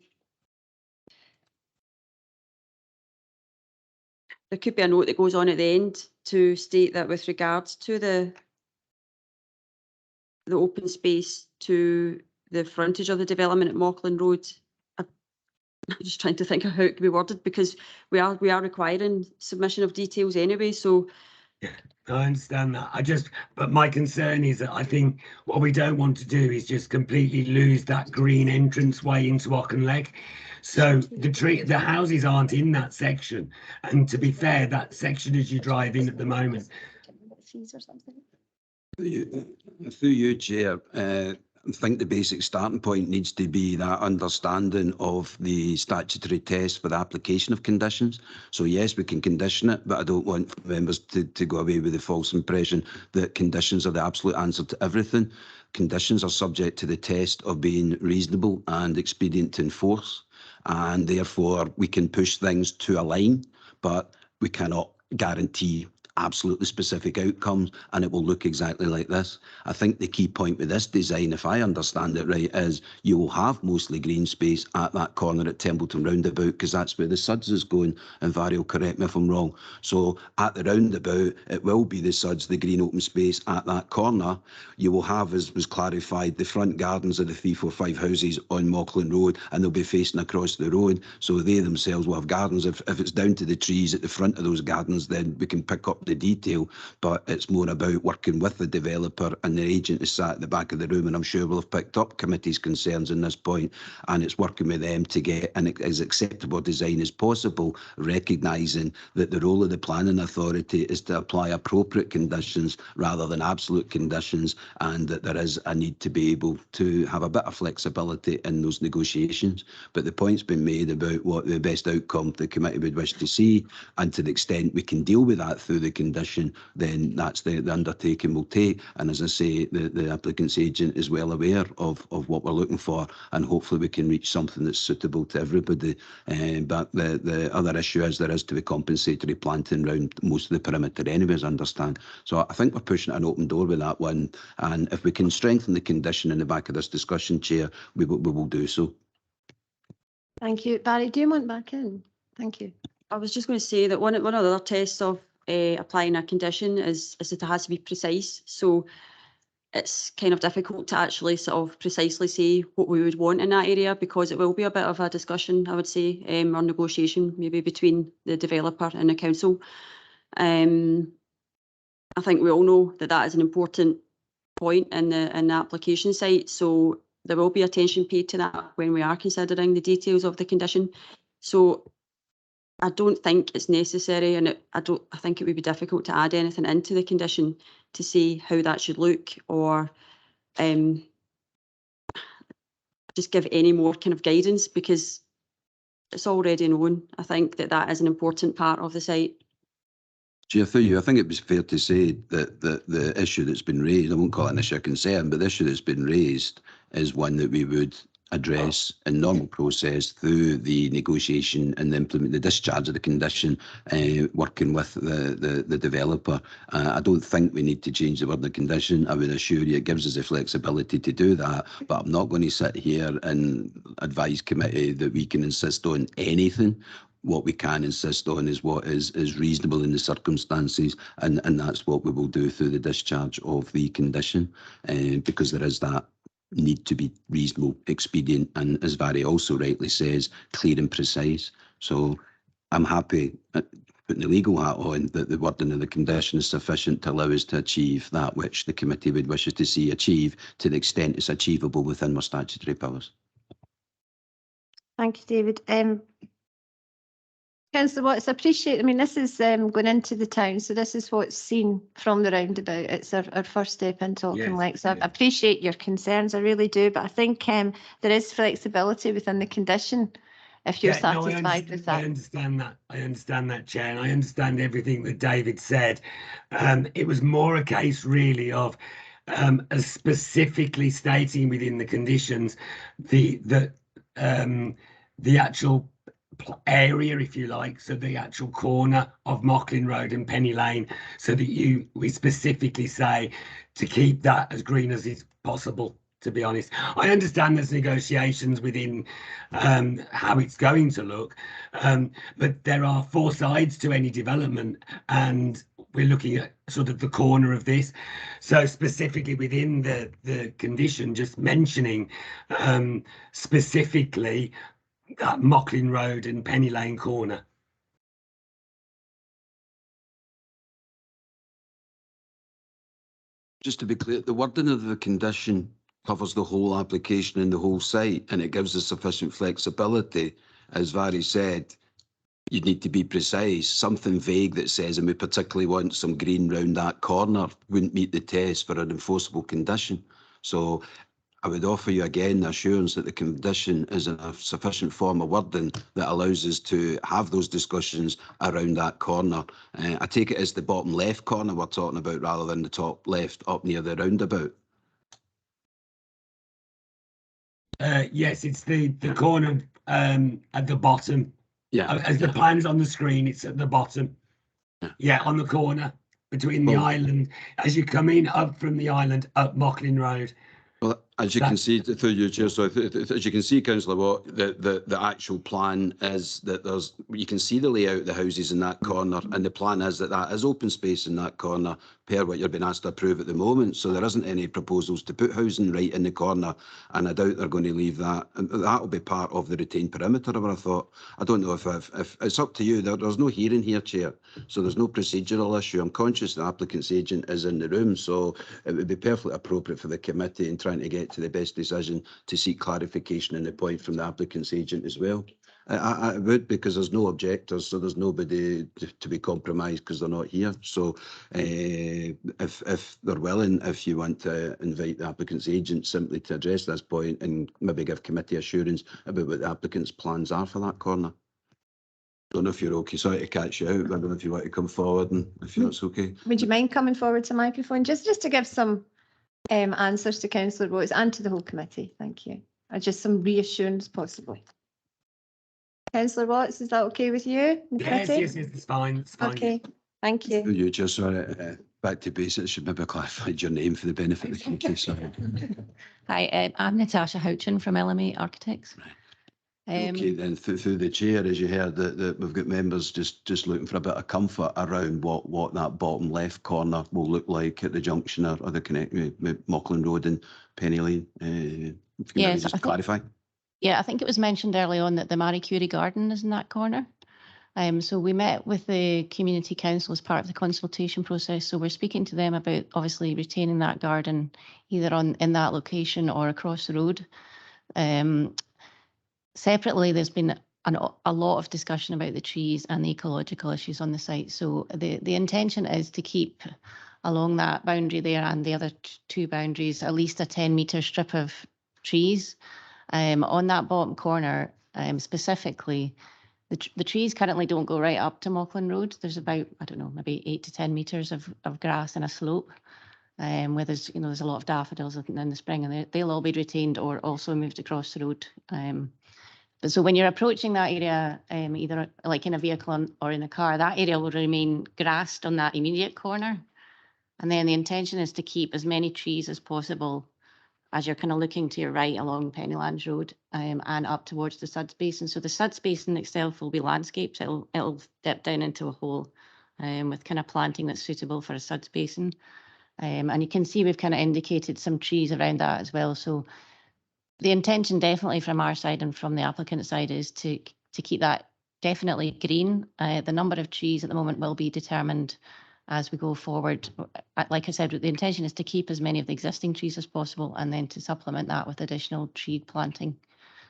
could be a note that goes on at the end to state that with regards to the open space to the frontage of the development at Mocklin Road. I'm just trying to think of how it could be worded, because we are requiring submission of details anyway. So yeah, I understand that. But my concern is that I think what we don't want to do is just completely lose that green entranceway into Auchenlegg. So the houses aren't in that section, and to be fair, that section as you drive in at the moment. Through you, Chair, I think the basic starting point needs to be that understanding of the statutory test for the application of conditions. So yes, we can condition it, but I don't want members to go away with the false impression that conditions are the absolute answer to everything. Conditions are subject to the test of being reasonable and expedient to enforce, and therefore we can push things to a line, but we cannot guarantee absolutely specific outcomes, and it will look exactly like this. I think the key point with this design, if I understand it right, is you will have mostly green space at that corner at Templeton Roundabout, because that's where the SUDS is going, and Vary will correct me if I'm wrong. So at the roundabout, it will be the SUDS, the green open space at that corner. You will have, as was clarified, the front gardens of the 345 houses on Mauchline Road, and they'll be facing across the road. So they themselves will have gardens. If it's down to the trees at the front of those gardens, then we can pick up the detail. But it's more about working with the developer, and the agent is sat at the back of the room, and I'm sure we'll have picked up committee's concerns on this point. And it's working with them to get as acceptable design as possible, recognising that the role of the planning authority is to apply appropriate conditions rather than absolute conditions, and that there is a need to be able to have a bit of flexibility in those negotiations. But the point's been made about what the best outcome the committee would wish to see, and to the extent we can deal with that through the condition, then that's the undertaking we'll take. And as I say, the applicant's agent is well aware of what we're looking for, and hopefully we can reach something that's suitable to everybody. But the other issue is there is to be compensatory planting around most of the perimeter anyways, I understand. So I think we're pushing an open door with that one, and if we can strengthen the condition in the back of this discussion, Chair, we will do so. Thank you. Barry, do you want back in? Thank you. I was just going to say that one of the other tests of applying a condition is that it has to be precise. So it's kind of difficult to actually sort of precisely say what we would want in that area, because it will be a bit of a discussion, I would say, or negotiation maybe between the developer and the council. I think we all know that that is an important point in the application site. So there will be attention paid to that when we are considering the details of the condition. So I don't think it's necessary, and I think it would be difficult to add anything into the condition to say how that should look, or just give any more kind of guidance, because it's already known. I think that is an important part of the site. Chair, through you, I think it was fair to say that the issue that's been raised, I won't call it an issue of concern, but the issue that's been raised is one that we would address in normal process through the negotiation and the discharge of the condition, working with the developer. I don't think we need to change the word of the condition. I would assure you it gives us the flexibility to do that, but I'm not going to sit here and advise committee that we can insist on anything. What we can insist on is what is reasonable in the circumstances, and that's what we will do through the discharge of the condition, because there is that need to be reasonable, expedient, and, as Vary also rightly says, clear and precise. So I'm happy putting the legal hat on that the wording of the condition is sufficient to allow us to achieve that which the committee would wish us to see achieve, to the extent it's achievable within our statutory powers. Thank you, David. Councillor Watts, I appreciate, I mean, this is going into the town, so this is what's seen from the roundabout. It's our first step into Auchinleck. So I appreciate your concerns, I really do, but I think there is flexibility within the condition if you're satisfied with that. I understand that, Chair, and I understand everything that David said. It was more a case really of specifically stating within the conditions the actual area, if you like, so the actual corner of Mauchline Road and Penny Lane, so that we specifically say to keep that as green as is possible. To be honest, I understand there's negotiations within how it's going to look, but there are four sides to any development, and we're looking at sort of the corner of this. So specifically within the condition, just mentioning specifically that Mauchline Road and Penny Lane corner. Just to be clear, the wording of the condition covers the whole application and the whole site, and it gives us sufficient flexibility. As Vary said, you need to be precise. Something vague that says, and we particularly want some green round that corner, wouldn't meet the test for an enforceable condition. So I would offer you again the assurance that the condition is in a sufficient form of wording that allows us to have those discussions around that corner. I take it as the bottom left corner we're talking about rather than the top left up near the roundabout. Yes, it's the corner at the bottom. Yeah. As the plan's on the screen, it's at the bottom. Yeah, on the corner. between the Well- island, as you come in up from the island up Mocklin Road. Well, as you can That- see through your chair, so as you can see, councillor Watt, the actual plan is that you can see the layout of the houses in that corner, and the plan is that is open space in that corner per what you're being asked to approve at the moment. So there isn't any proposals to put housing right in the corner, and I doubt they're going to leave that. And that will be part of the retained perimeter, I would have thought. I don't know if it's up to you. There's no hearing here, Chair, so there's no procedural issue. I'm conscious the applicant's agent is in the room, so it would be perfectly appropriate for the committee in trying to get to the best decision to seek clarification on the point from the applicant's agent as well. I would, because there's no objectors, so there's nobody to be compromised because they're not here. So if they're willing, if you want to invite the applicant's agent simply to address this point and maybe give committee assurance about what the applicant's plans are for that corner. Don't know if you're okay. Sorry to catch you out. I don't know if you want to come forward and if that's okay. Would you mind coming forward to microphone just to give some answers to councillor Rhodes and to the whole committee? Thank you. And just some reassurance possibly. Councillor Watts, is that okay with you? The Yes, committee? yes, it's fine. It's fine. Okay, thank you. You just sorry, back to basics. Should maybe clarify your name for the benefit of the committee. Sorry. Hi, I'm Natasha Houchin from LMA Architects. Okay, then through the chair, as you heard, that we've got members just looking for a bit of comfort around what that bottom left corner will look like at the junction or the connect with Mocklin Road and Penny Lane. If you can maybe just clarify. Yeah, I think it was mentioned early on that the Marie Curie Garden is in that corner. So we met with the community council as part of the consultation process. So we're speaking to them about obviously retaining that garden either in that location or across the road. Separately, there's been a lot of discussion about the trees and the ecological issues on the site. So the intention is to keep along that boundary there and the other two boundaries at least a 10-metre strip of trees. On that bottom corner, specifically, the trees currently don't go right up to Mocklin Road. There's about, I don't know, maybe 8 to 10 metres of grass and a slope. Where there's a lot of daffodils in the spring, and they'll all be retained or also moved across the road. But so when you're approaching that area, either like in a vehicle or in a car, that area will remain grassed on that immediate corner. And then the intention is to keep as many trees as possible as you're kind of looking to your right along Pennylands Road and up towards the Suds Basin. So the Suds Basin itself will be landscaped. It'll dip down into a hole with kind of planting that's suitable for a Suds Basin. And you can see we've kind of indicated some trees around that as well. So the intention definitely from our side and from the applicant side is to keep that definitely green. The number of trees at the moment will be determined as we go forward. Like I said, the intention is to keep as many of the existing trees as possible and then to supplement that with additional tree planting.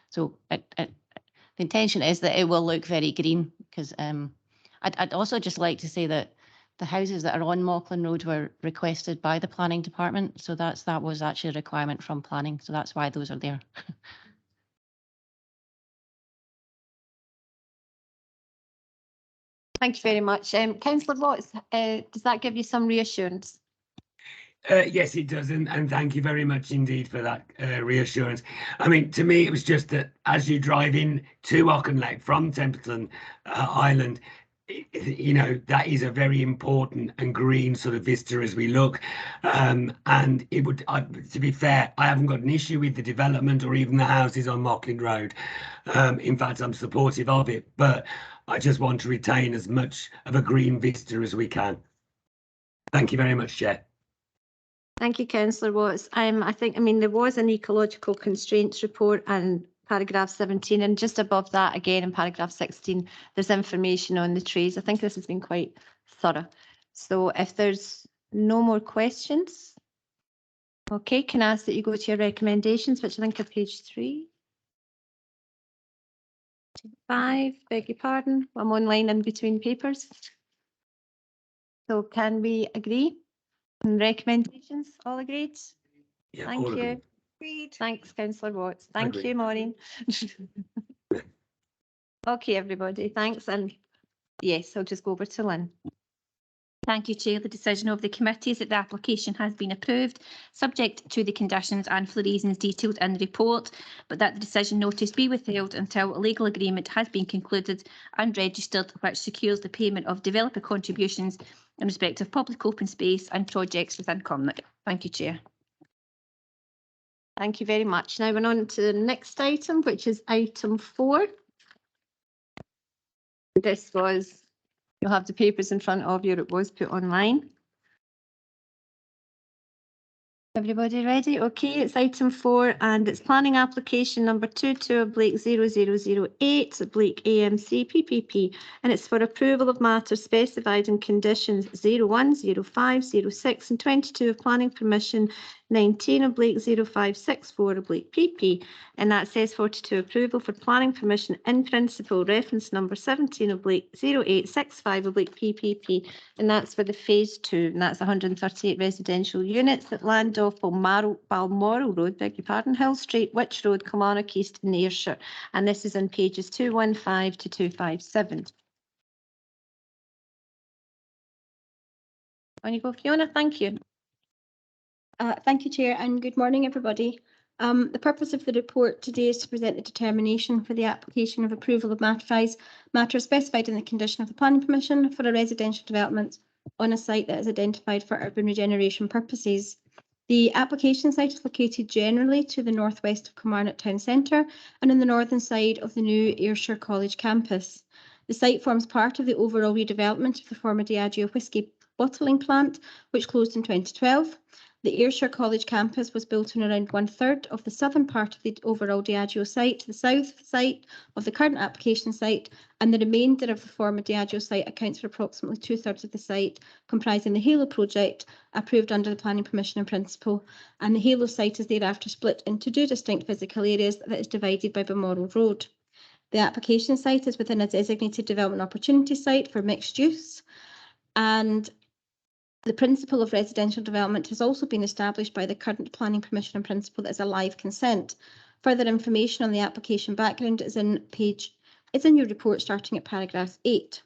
So the intention is that it will look very green because I'd also just like to say that the houses that are on Mocklin Road were requested by the planning department. So that was actually a requirement from planning. So that's why those are there. Thank you very much. Councillor Watts, does that give you some reassurance? Yes, it does. And thank you very much indeed for that reassurance. I mean, to me, it was just that as you drive in to Auchinleck from Templeton Island, that is a very important and green sort of vista as we look. And it would, to be fair, I haven't got an issue with the development or even the houses on Mocklin Road. In fact, I'm supportive of it, but I just want to retain as much of a green vista as we can. Thank you very much, Chair. Thank you, Councillor Watts. I mean, there was an ecological constraints report and paragraph 17, and just above that, again, in paragraph 16, there's information on the trees. I think this has been quite thorough. So if there's no more questions, okay, can I ask that you go to your recommendations, which I think are page 3. 5, beg your pardon, I'm online in between papers. So can we agree on recommendations? All agreed? Yeah, Thank all you. Agreed. Thanks, Councillor Watts. Thank Agreed. you, Maureen. Okay, everybody, thanks. And yes, I'll just go over to Lynn. Thank you, Chair. The decision of the committee is that the application has been approved, subject to the conditions and for the reasons detailed in the report, but that the decision notice be withheld until a legal agreement has been concluded and registered, which secures the payment of developer contributions in respect of public open space and projects within Cumnock. Thank you, Chair. Thank you very much. Now we're on to the next item, which is item 4. This was, you'll have the papers in front of you, it was put online. Everybody ready? Okay, it's item 4 and it's planning application number 22/0008/AMC PPP, and it's for approval of matters specified in conditions 01, 05, 06 and 22 of planning permission 19/0564/PP, and that says 42 approval for planning permission in principle, reference number 17/0865/PPP, and that's for the phase 2, and that's 138 residential units that land off Balmoral Road, beg your pardon, Hill Street, Witch Road, Kilmarnock East in Ayrshire, and this is on pages 215 to 257. On you go, Fiona, thank you. Thank you, Chair, and good morning, everybody. The purpose of the report today is to present the determination for the application of approval of matters specified in the condition of the planning permission for a residential development on a site that is identified for urban regeneration purposes. The application site is located generally to the northwest of Kilmarnock Town Centre and on the northern side of the new Ayrshire College campus. The site forms part of the overall redevelopment of the former Diageo whisky bottling plant, which closed in 2012. The Ayrshire College campus was built on around 1/3 of the southern part of the overall Diageo site, to the south site of the current application site, and the remainder of the former Diageo site accounts for approximately 2/3 of the site, comprising the Halo project approved under the planning permission in principle, and the Halo site is thereafter split into 2 distinct physical areas that is divided by Balmoral Road. The application site is within a designated development opportunity site for mixed use, and the principle of residential development has also been established by the current planning permission in principle that is a live consent. Further information on the application background is in your report starting at paragraph 8.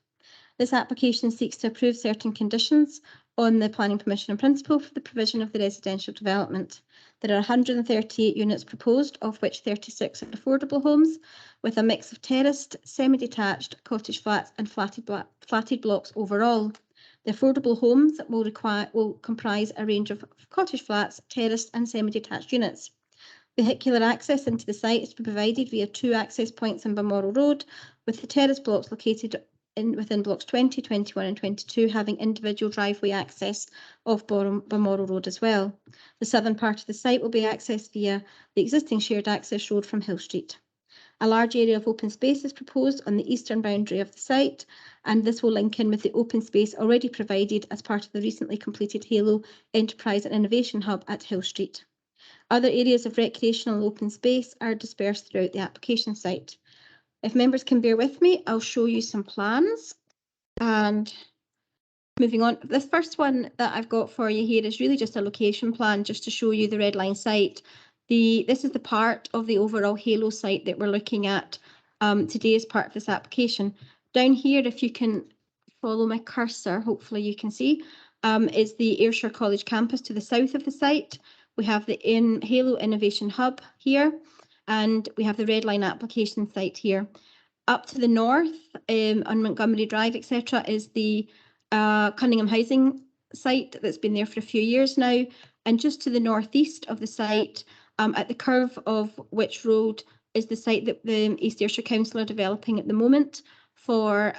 This application seeks to approve certain conditions on the planning permission in principle for the provision of the residential development. There are 138 units proposed, of which 36 are affordable homes, with a mix of terraced, semi-detached, cottage flats and flatted blocks overall. The affordable homes will comprise a range of cottage flats, terraced and semi-detached units. Vehicular access into the site is to be provided via 2 access points on Balmoral Road, with the terrace blocks located within blocks 20, 21 and 22 having individual driveway access off Balmoral Road as well. The southern part of the site will be accessed via the existing shared access road from Hill Street. A large area of open space is proposed on the eastern boundary of the site, and this will link in with the open space already provided as part of the recently completed Halo Enterprise and Innovation Hub at Hill Street. Other areas of recreational open space are dispersed throughout the application site. If members can bear with me, I'll show you some plans. And moving on, this first one that I've got for you here is really just a location plan, just to show you the red line site. This is the part of the overall Halo site that we're looking at today as part of this application. Down here, if you can follow my cursor, hopefully you can see, is the Ayrshire College campus to the south of the site. We have the Halo Innovation Hub here, and we have the red line application site here. Up to the north on Montgomery Drive, etc., is the Cunningham housing site that's been there for a few years now. And just to the northeast of the site, at the curve of Witch Road, is the site that the East Ayrshire Council are developing at the moment for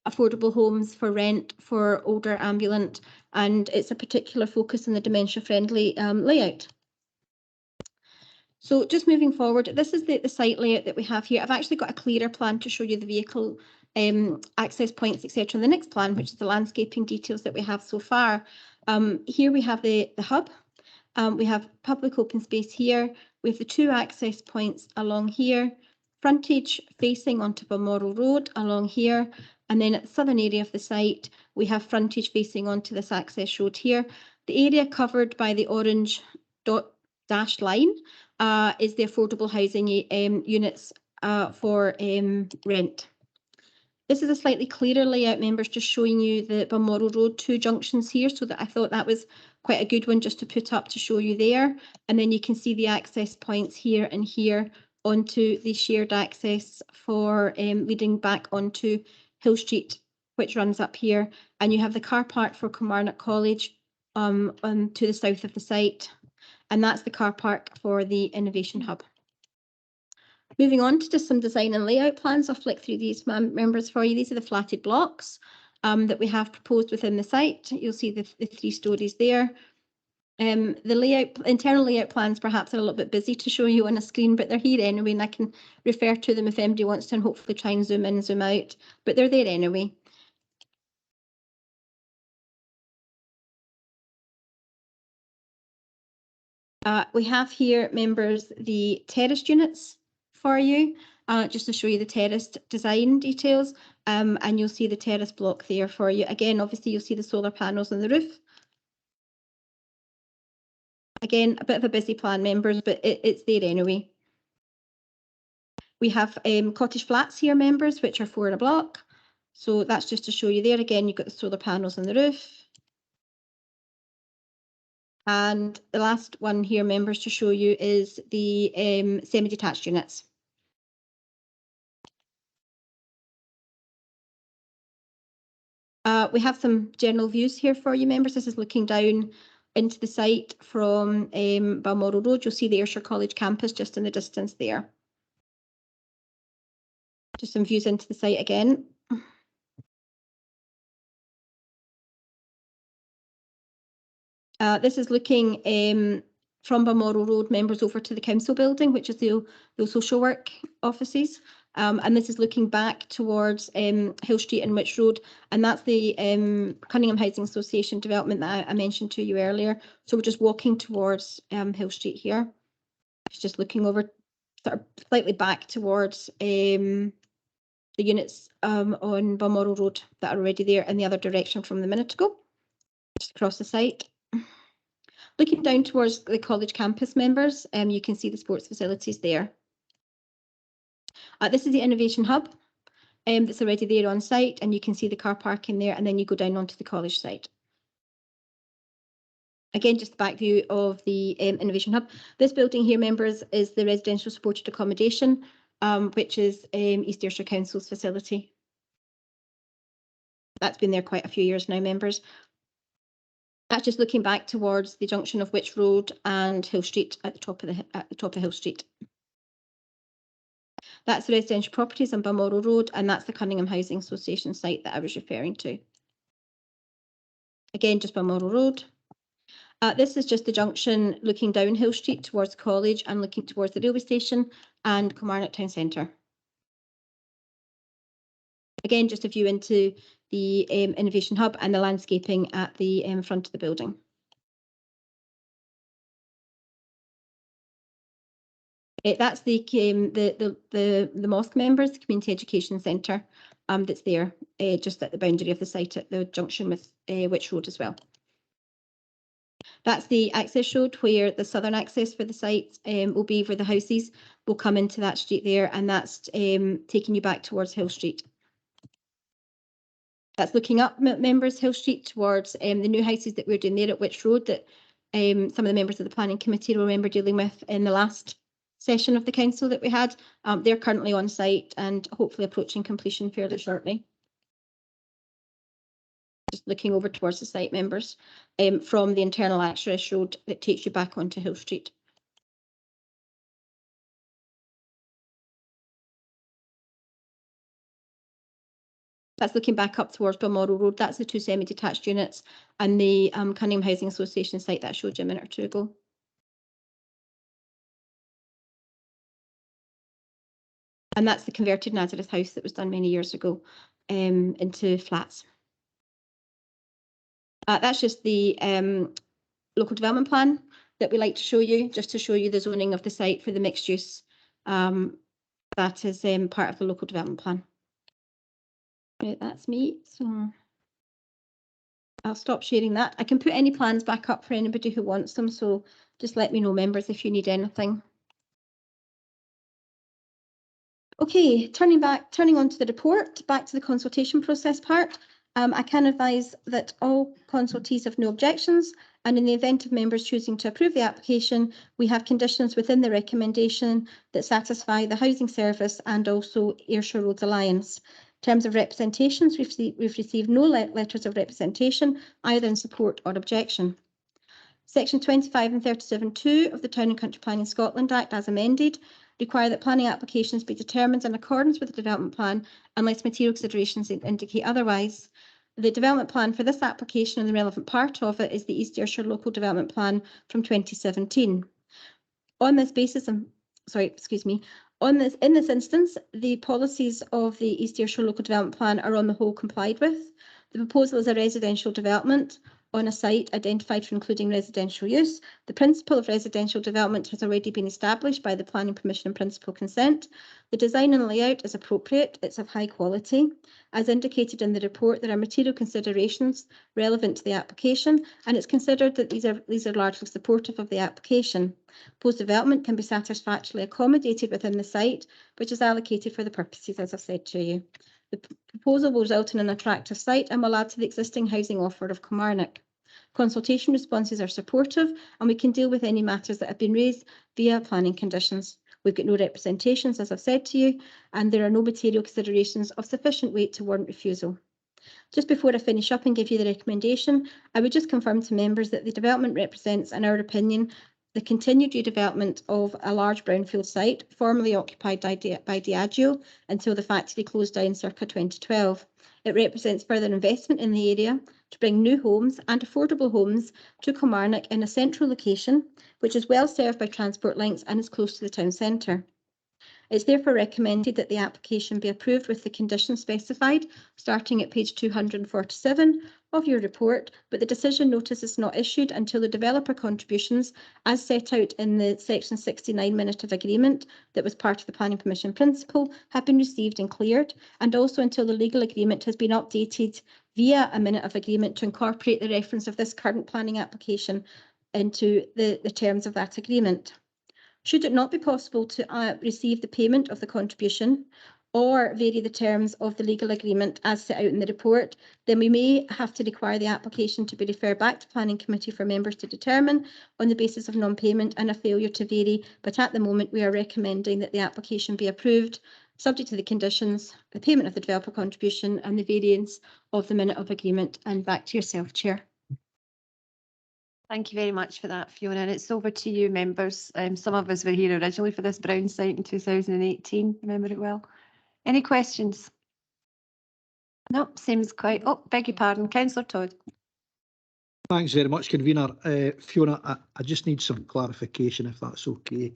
affordable homes for rent for older ambulant, and it's a particular focus on the dementia-friendly layout. So just moving forward, this is the site layout that we have here. I've actually got a clearer plan to show you the vehicle access points, etc. in the next plan, which is the landscaping details that we have so far. Here we have the hub. We have public open space here. We have the 2 access points along here, frontage facing onto Balmoral Road along here, and then at the southern area of the site, we have frontage facing onto this access road here. The area covered by the orange dashed line is the affordable housing units for rent. This is a slightly clearer layout, members, just showing you the Balmoral Road 2 junctions here, so that I thought that was quite a good one just to put up to show you there. And then you can see the access points here and here onto the shared access for leading back onto Hill Street which runs up here, and you have the car park for Kilmarnock College to the south of the site, and that's the car park for the Innovation Hub. Moving on to just some design and layout plans, I'll flick through these members for you. These are the flatted blocks that we have proposed within the site. You'll see the 3 stories there. The internal layout plans perhaps are a little bit busy to show you on a screen, but they're here anyway, and I can refer to them if anybody wants to, and hopefully try and zoom in, zoom out, but they're there anyway. We have here, members, the terraced units for you, just to show you the terraced design details, and you'll see the terrace block there for you. Again, obviously you'll see the solar panels on the roof. Again, a bit of a busy plan, members, but it's there anyway. We have cottage flats here, members, which are 4 in a block. So that's just to show you there. Again, you've got the solar panels on the roof. And the last one here, members, to show you is the semi-detached units. We have some general views here for you, members. This is looking down into the site from Balmoral Road. You'll see the Ayrshire College campus just in the distance there. Just some views into the site again. This is looking from Balmoral Road, members, over to the council building, which is the social work offices. And this is looking back towards Hill Street and Witch Road, and that's the Cunningham Housing Association development that I mentioned to you earlier. So we're just walking towards Hill Street here. It's just looking over sort of slightly back towards the units on Balmoral Road that are already there in the other direction from the minute ago, just across the site. Looking down towards the college campus, members, you can see the sports facilities there. This is the Innovation Hub that's already there on site, and you can see the car park in there, and then you go down onto the college site. Again, just the back view of the Innovation Hub. This building here, members, is the residential supported accommodation, which is East Ayrshire Council's facility. That's been there quite a few years now, members. That's just looking back towards the junction of Witch Road and Hill Street at the top of Hill Street. That's the residential properties on Balmoral Road, and that's the Cunningham Housing Association site that I was referring to. Again, just Balmoral Road. This is just the junction looking down Hill Street towards college and looking towards the railway station and Kilmarnock Town Centre. Again, just a view into the Innovation Hub and the landscaping at the front of the building. That's the mosque, members, the Community Education Centre that's there, just at the boundary of the site at the junction with Witch Road as well. That's the access road where the southern access for the site will be, where the houses will come into that street there, and that's taking you back towards Hill Street. That's looking up, members, Hill Street towards the new houses that we're doing there at Witch Road that some of the members of the planning committee will remember dealing with in the last session of the council that we had. They're currently on site and hopefully approaching completion fairly shortly. Just looking over towards the site, members, from the internal access road that takes you back onto Hill Street. That's looking back up towards Balmoral Road. That's the 2 semi-detached units and the Cunningham Housing Association site that I showed you a minute or two ago. And that's the converted Nazareth house that was done many years ago into flats. That's just the local development plan that we like to show you, just to show you the zoning of the site for the mixed use. That is part of the local development plan. Right, that's me. So I'll stop sharing that. I can put any plans back up for anybody who wants them. So just let me know, members, if you need anything. Okay, turning on to the report, back to the consultation process part. I can advise that all consultees have no objections, and in the event of members choosing to approve the application, we have conditions within the recommendation that satisfy the Housing Service and also Ayrshire Roads Alliance. terms of representations, we've received no letters of representation, either in support or objection. Section 25 and 37(2) of the Town and Country Planning Scotland Act, as amended, require that planning applications be determined in accordance with the development plan unless material considerations indicate otherwise. The development plan for this application and the relevant part of it is the East Ayrshire Local Development Plan from 2017. On this basis, in this instance, the policies of the East Ayrshire Local Development Plan are on the whole complied with. The proposal is a residential development on a site identified for including residential use. The principle of residential development has already been established by the planning permission and principal consent. The design and layout is appropriate. It's of high quality. As indicated in the report, there are material considerations relevant to the application, and it's considered that these are largely supportive of the application. Post-development can be satisfactorily accommodated within the site, which is allocated for the purposes, as I've said to you. The proposal will result in an attractive site and will add to the existing housing offer of Kilmarnock. Consultation responses are supportive, and we can deal with any matters that have been raised via planning conditions. We've got no representations, as I've said to you, and there are no material considerations of sufficient weight to warrant refusal. Just before I finish up and give you the recommendation, I would just confirm to members that the development represents, in our opinion, the continued redevelopment of a large brownfield site formerly occupied by Diageo until the factory closed down circa 2012. It represents further investment in the area to bring new homes and affordable homes to Kilmarnock in a central location, which is well served by transport links and is close to the town centre. It's therefore recommended that the application be approved with the conditions specified, starting at page 247 of your report, but the decision notice is not issued until the developer contributions, as set out in the section 69 minute of agreement that was part of the planning permission principle, have been received and cleared, and also until the legal agreement has been updated via a minute of agreement to incorporate the reference of this current planning application into the terms of that agreement. Should it not be possible to receive the payment of the contribution or vary the terms of the legal agreement as set out in the report, then we may have to require the application to be referred back to Planning Committee for members to determine on the basis of non-payment and a failure to vary. But at the moment, we are recommending that the application be approved, subject to the conditions, the payment of the developer contribution and the variance of the minute of agreement. And back to yourself, Chair. Thank you very much for that, Fiona. And it's over to you, members. Some of us were here originally for this Brown site in 2018, remember it well. Any questions? No, seems quite, oh, beg your pardon, Councillor Todd. Thanks very much, Convener. Fiona, I just need some clarification, if that's okay,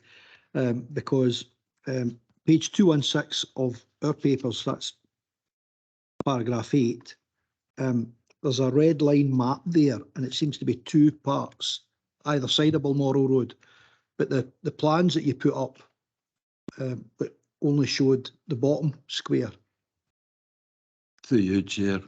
because page 216 of our papers, that's paragraph 8, there's a red line map there, and it seems to be two parts, either side of Balmoral Road, but the plans that you put up only showed the bottom square. Through you, Chair.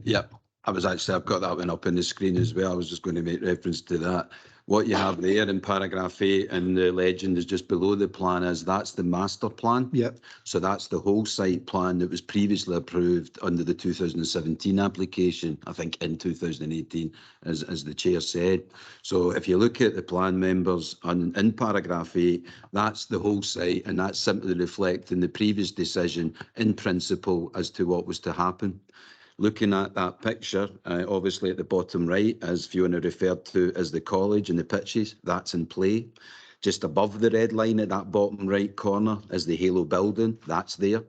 Yep, I've got that one up on the screen as well. I was just going to make reference to that. What you have there in paragraph 8 and the legend is just below the plan that's the master plan. Yep. So that's the whole site plan that was previously approved under the 2017 application, I think in 2018, as the Chair said. So if you look at the plan, members, in paragraph 8, that's the whole site, and that's simply reflecting the previous decision in principle as to what was to happen. Looking at that picture, obviously at the bottom right, as Fiona referred to as the college and the pitches, that's in play. Just above the red line at that bottom right corner is the Halo building, that's there.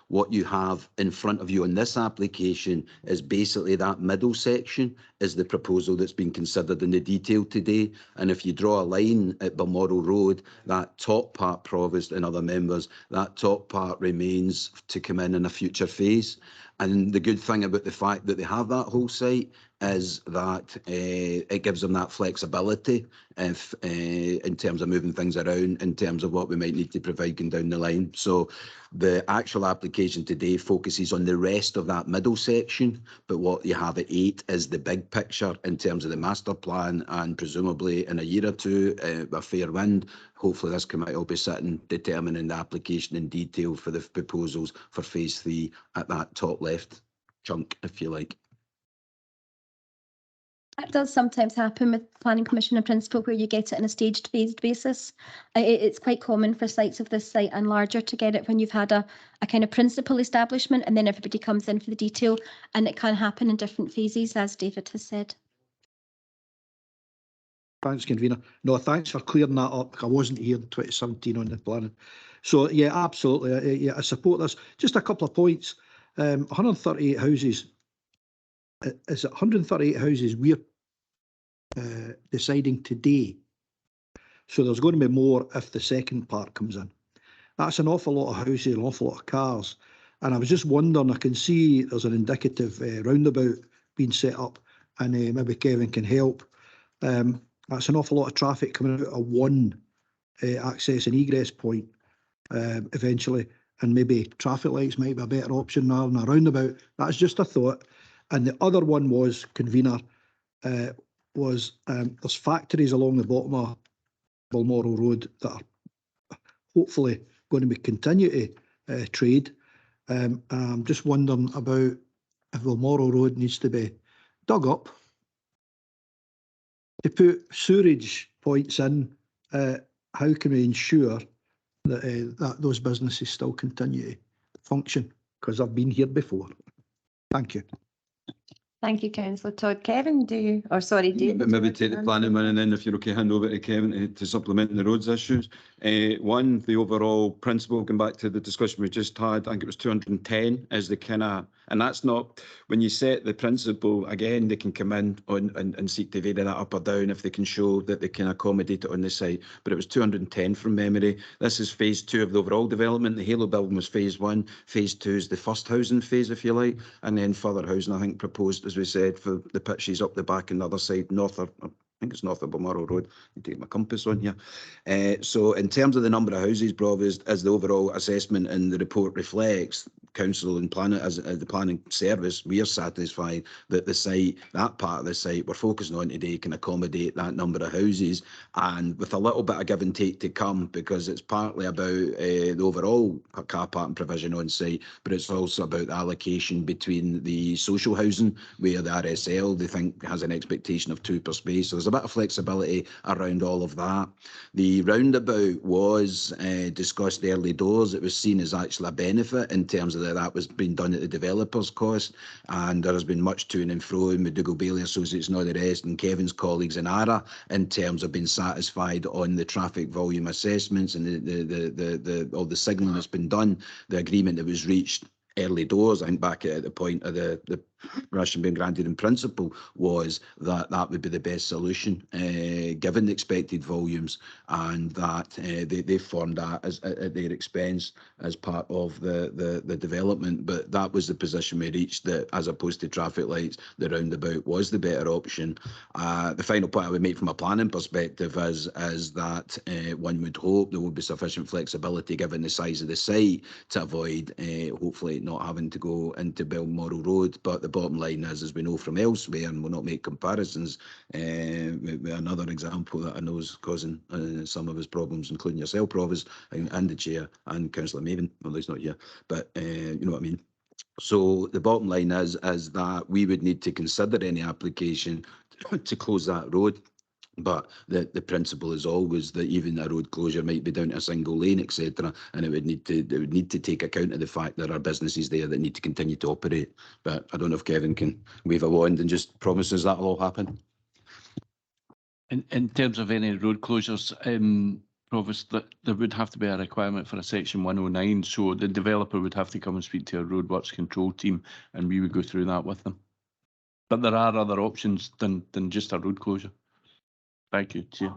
What you have in front of you in this application is basically that middle section is the proposal that's been considered in the detail today. And if you draw a line at Balmoral Road, that top part, Provost and other members, that top part remains to come in a future phase. And the good thing about the fact that they have that whole site is that it gives them that flexibility if, in terms of moving things around, in terms of what we might need to provide going down the line. So the actual application today focuses on the rest of that middle section, but what you have at 8 is the big picture in terms of the master plan, and presumably in a year or two, a fair wind, hopefully this committee will be sitting determining the application in detail for the proposals for phase 3 at that top left chunk, if you like. That does sometimes happen with planning permission in principle, where you get it on a staged, phased basis. It's quite common for sites of this site and larger to get it when you've had a kind of principal establishment, and then everybody comes in for the detail, and it can happen in different phases, as David has said. Thanks, convener. No, thanks for clearing that up. I wasn't here in 2017 on the planning. So yeah, absolutely. Yeah, I support this. Just a couple of points. 138 houses. Is it 138 houses we're deciding today? So there's going to be more if the second part comes in. That's an awful lot of houses, an awful lot of cars. And I was just wondering, I can see there's an indicative roundabout being set up, and maybe Kevin can help. That's an awful lot of traffic coming out of one access and egress point eventually, and maybe traffic lights might be a better option rather than a roundabout. That's just a thought. And the other one was, convener, there's factories along the bottom of Balmoral Road that are hopefully going to be continue to trade. I'm just wondering about if Balmoral Road needs to be dug up to put sewerage points in. How can we ensure that that those businesses still continue to function? Because I've been here before. Thank you. Thank you, Councillor Todd. Kevin, do you, or sorry, David? Maybe take the planning one, and then if you're okay, hand over to Kevin to supplement the roads issues. One, the overall principle, going back to the discussion we just had, I think it was 210 is the kind of, and that's not, when you set the principle, again, they can come in on and seek to vary that up or down if they can show that they can accommodate it on the site. But it was 210 from memory. This is phase 2 of the overall development. The Halo building was phase 1. Phase 2 is the first housing phase, if you like, and then further housing, I think, proposed, as we said, for the pitches up the back and the other side, north of, I think it's north of Balmoral Road. You take my compass on here. So in terms of the number of houses, Bob, as the overall assessment in the report reflects, council and planning, as the planning service, we are satisfied that the site, that part of the site we're focusing on today, can accommodate that number of houses, and with a little bit of give and take to come, because it's partly about the overall car parking provision on site, but it's also about the allocation between the social housing, where the RSL, they think, has an expectation of 2 per space. So there's a bit of flexibility around all of that. The roundabout was discussed early doors. It was seen as actually a benefit in terms of that was being done at the developer's cost, and there has been much to and fro in McDougall Bailey Associates and all the rest, and Kevin's colleagues in ARA, in terms of being satisfied on the traffic volume assessments and all the signalling that's been done. The agreement that was reached early doors, I think back at the point of the permission being granted in principle, was that that would be the best solution given the expected volumes, and that they formed that as at their expense as part of the development. But that was the position we reached, that as opposed to traffic lights, the roundabout was the better option. The final point I would make from a planning perspective is that one would hope there would be sufficient flexibility given the size of the site to avoid hopefully not having to go into Balmoral Road. But the bottom line is, as we know from elsewhere, and we'll not make comparisons, another example that I know is causing some of his problems, including yourself, Provost, and the chair, and Councillor Maven, well, he's not here, but you know what I mean. So the bottom line is that we would need to consider any application to close that road. But the principle is always that even a road closure might be down to a single lane, etc., and it would need to take account of the fact there are businesses there that need to continue to operate. But I don't know if Kevin can wave a wand and just promises that will all happen. In terms of any road closures, Provost, that there would have to be a requirement for a section 109, so the developer would have to come and speak to a roadworks control team, and we would go through that with them. But there are other options than just a road closure. Thank you, Chair.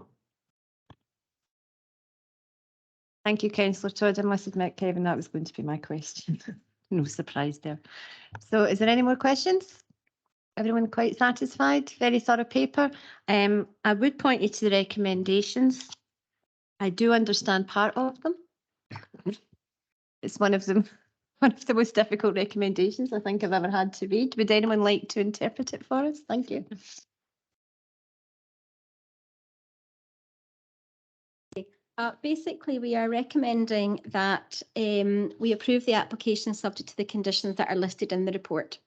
Thank you, Councillor Todd. I must admit, Kevin, that was going to be my question. No surprise there. So is there any more questions? Everyone quite satisfied? Very thorough paper. I would point you to the recommendations. I do understand part of them. It's one of the most difficult recommendations I think I've ever had to read. Would anyone like to interpret it for us? Thank you. Basically, we are recommending that we approve the application subject to the conditions that are listed in the report.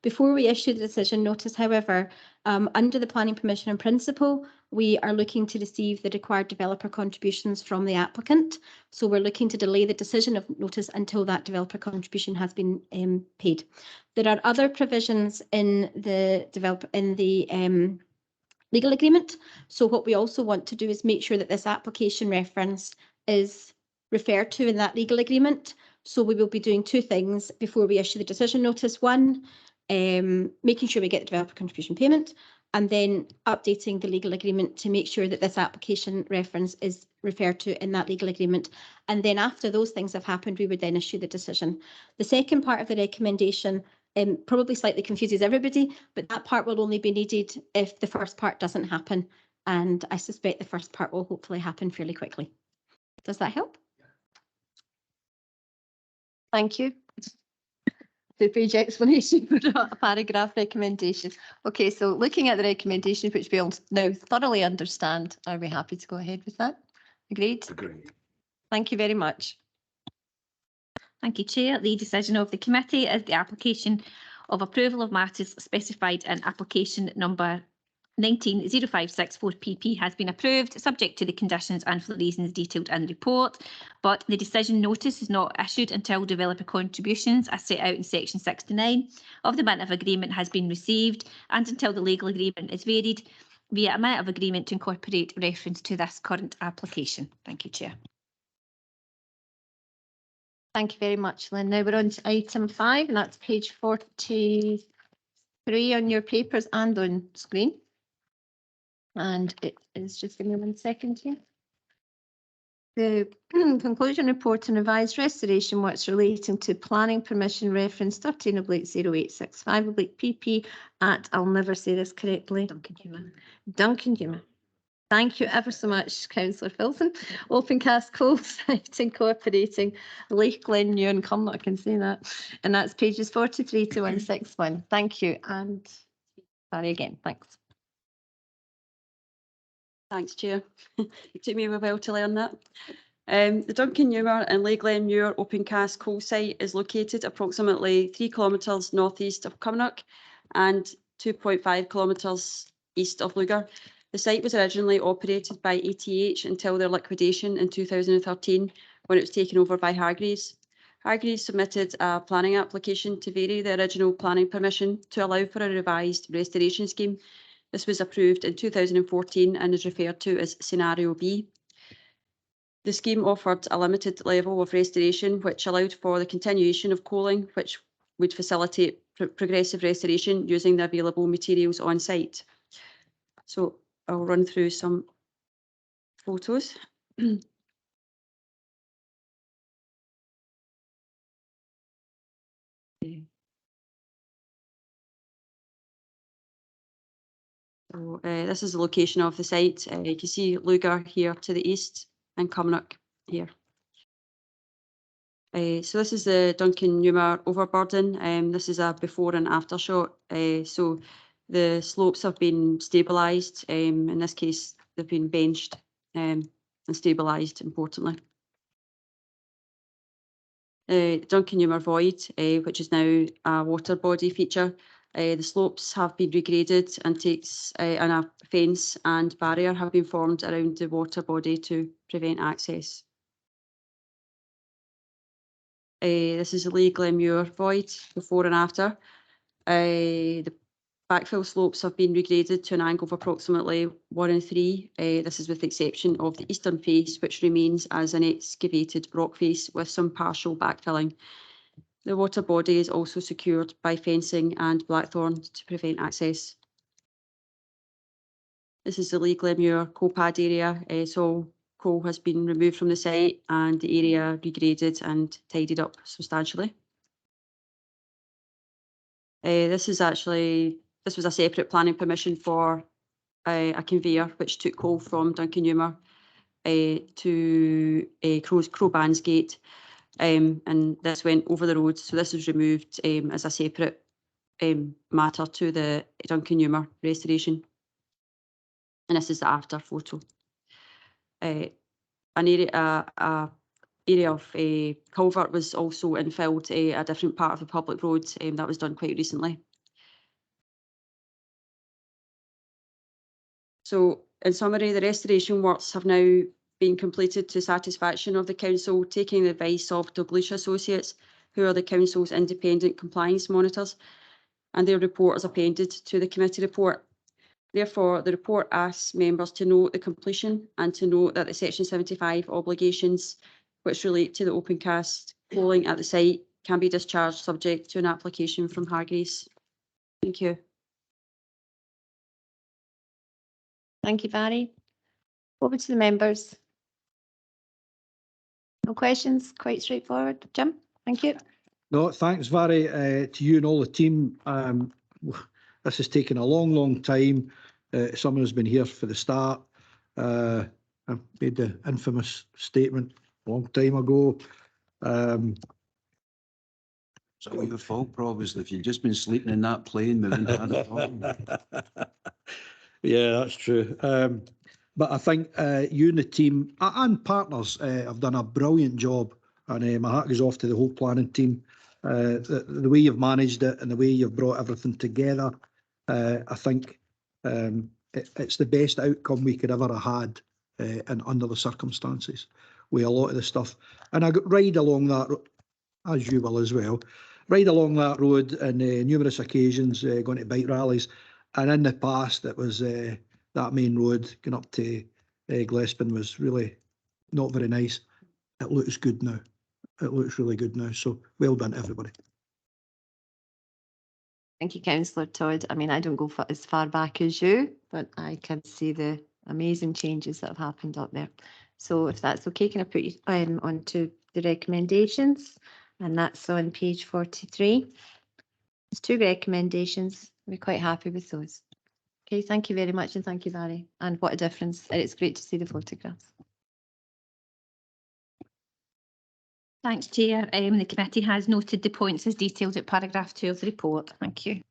Before we issue the decision notice, however, under the planning permission in principle, we are looking to receive the required developer contributions from the applicant. So we're looking to delay the decision of notice until that developer contribution has been paid. There are other provisions in the legal agreement. So what we also want to do is make sure that this application reference is referred to in that legal agreement. So we will be doing two things before we issue the decision notice. One, making sure we get the developer contribution payment, and then updating the legal agreement to make sure that this application reference is referred to in that legal agreement. And then after those things have happened, we would then issue the decision. The second part of the recommendation probably slightly confuses everybody, but that part will only be needed if the first part doesn't happen. And I suspect the first part will hopefully happen fairly quickly. Does that help? Thank you. Two-page explanation for a paragraph recommendation. Okay, so looking at the recommendation, which we all now thoroughly understand, are we happy to go ahead with that? Agreed? Agreed. Thank you very much. Thank you, Chair. The decision of the committee is the application of approval of matters specified in application number 190564 PP has been approved, subject to the conditions and for the reasons detailed in the report. But the decision notice is not issued until developer contributions, as set out in section 69 of the Amendment of Agreement, has been received, and until the legal agreement is varied via Amendment of Agreement to incorporate reference to this current application. Thank you, Chair. Thank you very much, Lynn. Now we're on to item 5, and that's page 43 on your papers and on screen. And it is, just give me 1 second here. The conclusion report and revised restoration works relating to planning permission reference 13/0865/PP at, I'll never say this correctly, Duncan Hume. Thank you ever so much, Councillor Filson. Open cast coal site incorporating Lake Glen New and Cumnock, I can say that. And that's pages 43 to 161. Thank you. And sorry again, thanks. Thanks, Chair. It took me a while to learn that. The Duncan Newmer and Lake Glen Muir open cast coal site is located approximately 3 kilometres northeast of Cumnock and 2.5 kilometres east of Lugar. The site was originally operated by ETH until their liquidation in 2013, when it was taken over by Hargreaves. Hargreaves submitted a planning application to vary the original planning permission to allow for a revised restoration scheme. This was approved in 2014 and is referred to as Scenario B. The scheme offered a limited level of restoration, which allowed for the continuation of coaling, which would facilitate progressive restoration using the available materials on site. So I'll run through some photos. So this is the location of the site. You can see Lugar here to the east and Cumnock here. So this is the Duncan Newmer overburden. This is a before and after shot. So the slopes have been stabilised. In this case, they've been benched and stabilised, importantly. Duncan Newmer Void, which is now a water body feature. The slopes have been regraded and and a fence and barrier have been formed around the water body to prevent access. This is the Lake Glen Muir Void before and after. The backfill slopes have been regraded to an angle of approximately 1 and 3. This is with the exception of the eastern face, which remains as an excavated rock face with some partial backfilling. The water body is also secured by fencing and blackthorn to prevent access. This is the Lake Glen Muir coal pad area. So coal has been removed from the site and the area regraded and tidied up substantially. This was a separate planning permission for a conveyor which took coal from Duncan Newmer to Crowban's Gate, and this went over the road. So this was removed as a separate matter to the Duncan Newmer restoration. And this is the after photo. an area of a culvert was also infilled a different part of the public road. That was done quite recently. So in summary, the restoration works have now been completed to satisfaction of the council, taking the advice of Douglas Associates, who are the council's independent compliance monitors, and their report is appended to the committee report. Therefore, the report asks members to note the completion and to note that the Section 75 obligations which relate to the open cast polling at the site can be discharged subject to an application from Hargreaves. Thank you. Thank you, Barry. Over to the members. No questions, quite straightforward. Jim, thank you. No, thanks, Vary, to you and all the team. This has taken a long time. Someone has been here for the start. I made the infamous statement a long time ago. It's not your fault, probably. If you'd just been sleeping in that plane, we wouldn't have had a problem. Yeah, that's true. But I think you and the team and partners have done a brilliant job, and my hat goes off to the whole planning team. The way you've managed it and the way you've brought everything together, I think it's the best outcome we could ever have had and under the circumstances with a lot of the stuff. And I ride along that, as you will as well, ride along that road on numerous occasions, going to bike rallies. And in the past, it was that main road going up to Glespin was really not very nice. It looks good now. It looks really good now. So well done, everybody. Thank you, Councillor Todd. I mean, I don't go as far back as you, but I can see the amazing changes that have happened up there. So if that's okay, can I put you on to the recommendations? And that's on page 43. There's 2 recommendations. We're quite happy with those. Okay, thank you very much, and thank you, Barry. And what a difference. It's great to see the photographs. Thanks, Chair. The committee has noted the points as detailed at paragraph 2 of the report. Thank you.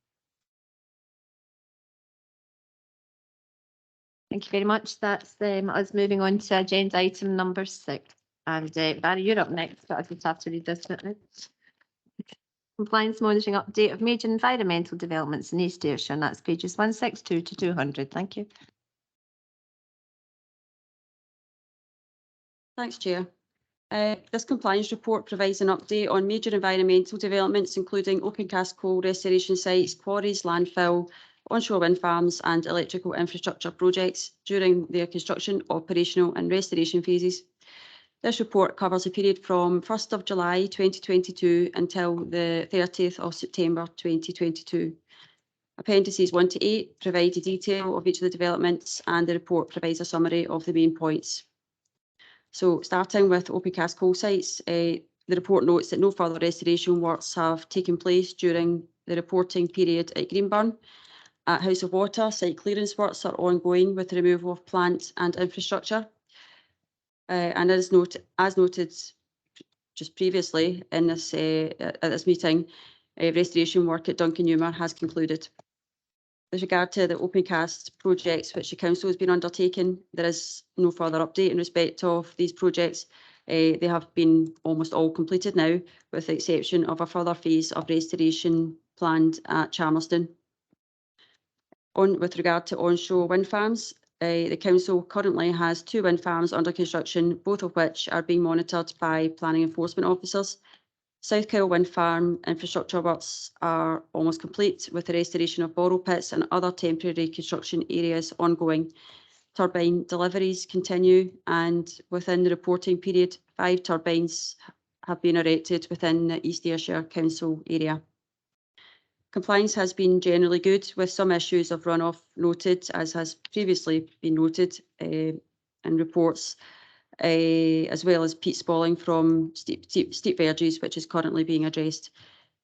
Thank you very much. That's us moving on to agenda item number 6. And Barry, you're up next, but I just have to read this bit now. Compliance monitoring update of major environmental developments in East Ayrshire, and that's pages 162 to 200. Thank you. Thanks, Chair. This compliance report provides an update on major environmental developments, including open cast coal restoration sites, quarries, landfill, onshore wind farms and electrical infrastructure projects during their construction, operational and restoration phases. This report covers a period from 1st of July 2022 until the 30th of September 2022. Appendices 1 to 8 provide a detail of each of the developments, and the report provides a summary of the main points. So starting with open cast coal sites, the report notes that no further restoration works have taken place during the reporting period at Greenburn. At House of Water, site clearance works are ongoing with the removal of plant and infrastructure. And as noted just previously in this at this meeting, restoration work at Duncan Newmer has concluded. With regard to the open cast projects which the council has been undertaking, there is no further update in respect of these projects. They have been almost all completed now, with the exception of a further phase of restoration planned at Chalmerston. With regard to onshore wind farms, the council currently has 2 wind farms under construction, both of which are being monitored by planning enforcement officers. South Kyle Wind Farm infrastructure works are almost complete, with the restoration of borrow pits and other temporary construction areas ongoing. Turbine deliveries continue, and within the reporting period, 5 turbines have been erected within the East Ayrshire Council area. Compliance has been generally good, with some issues of runoff noted, as has previously been noted in reports, as well as peat spalling from steep verges, which is currently being addressed.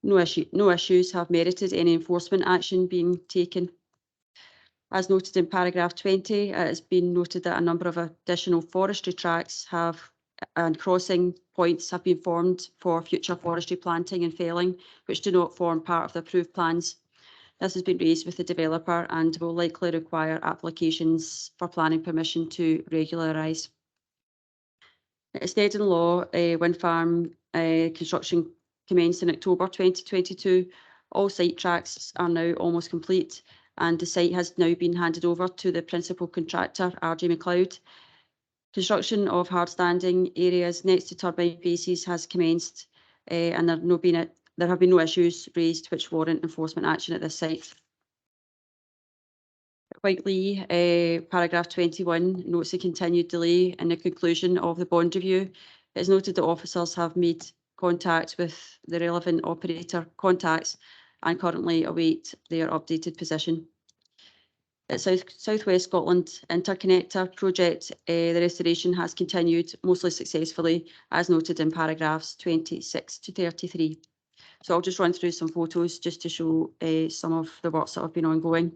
No issues have merited any enforcement action being taken. As noted in paragraph 20, it has been noted that a number of additional forestry tracks and crossing points have been formed for future forestry planting and felling, which do not form part of the approved plans. This has been raised with the developer and will likely require applications for planning permission to regularise. Instead in law, wind farm construction commenced in October 2022. All site tracks are now almost complete, and the site has now been handed over to the principal contractor, RJ McLeod. Construction of hard standing areas next to turbine bases has commenced, and there have been no issues raised which warrant enforcement action at this site. Whiteley, paragraph 21, notes the continued delay in the conclusion of the bond review. It is noted that officers have made contact with the relevant operator contacts and currently await their updated position. At Southwest Scotland Interconnector project, the restoration has continued mostly successfully, as noted in paragraphs 26 to 33. So I'll just run through some photos just to show some of the works that have been ongoing.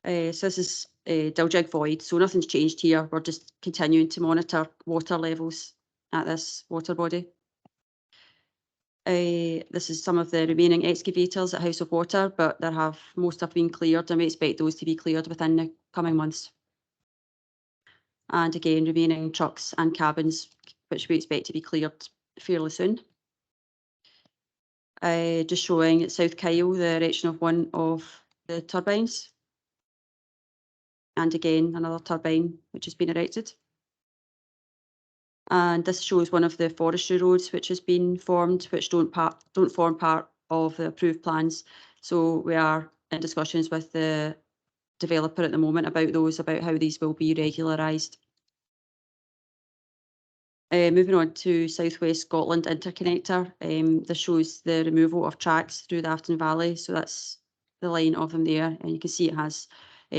So this is Dilgig Void, so nothing's changed here. We're just continuing to monitor water levels at this water body. This is some of the remaining excavators at House of Water, but most have been cleared, and we expect those to be cleared within the coming months. And again, remaining trucks and cabins, which we expect to be cleared fairly soon. Just showing at South Kyle the erection of one of the turbines. And again, another turbine which has been erected. And this shows one of the forestry roads which has been formed, which don't form part of the approved plans. So we are in discussions with the developer at the moment about how these will be regularised. Moving on to Southwest Scotland Interconnector, this shows the removal of tracks through the Afton Valley. So that's the line of them there, and you can see it has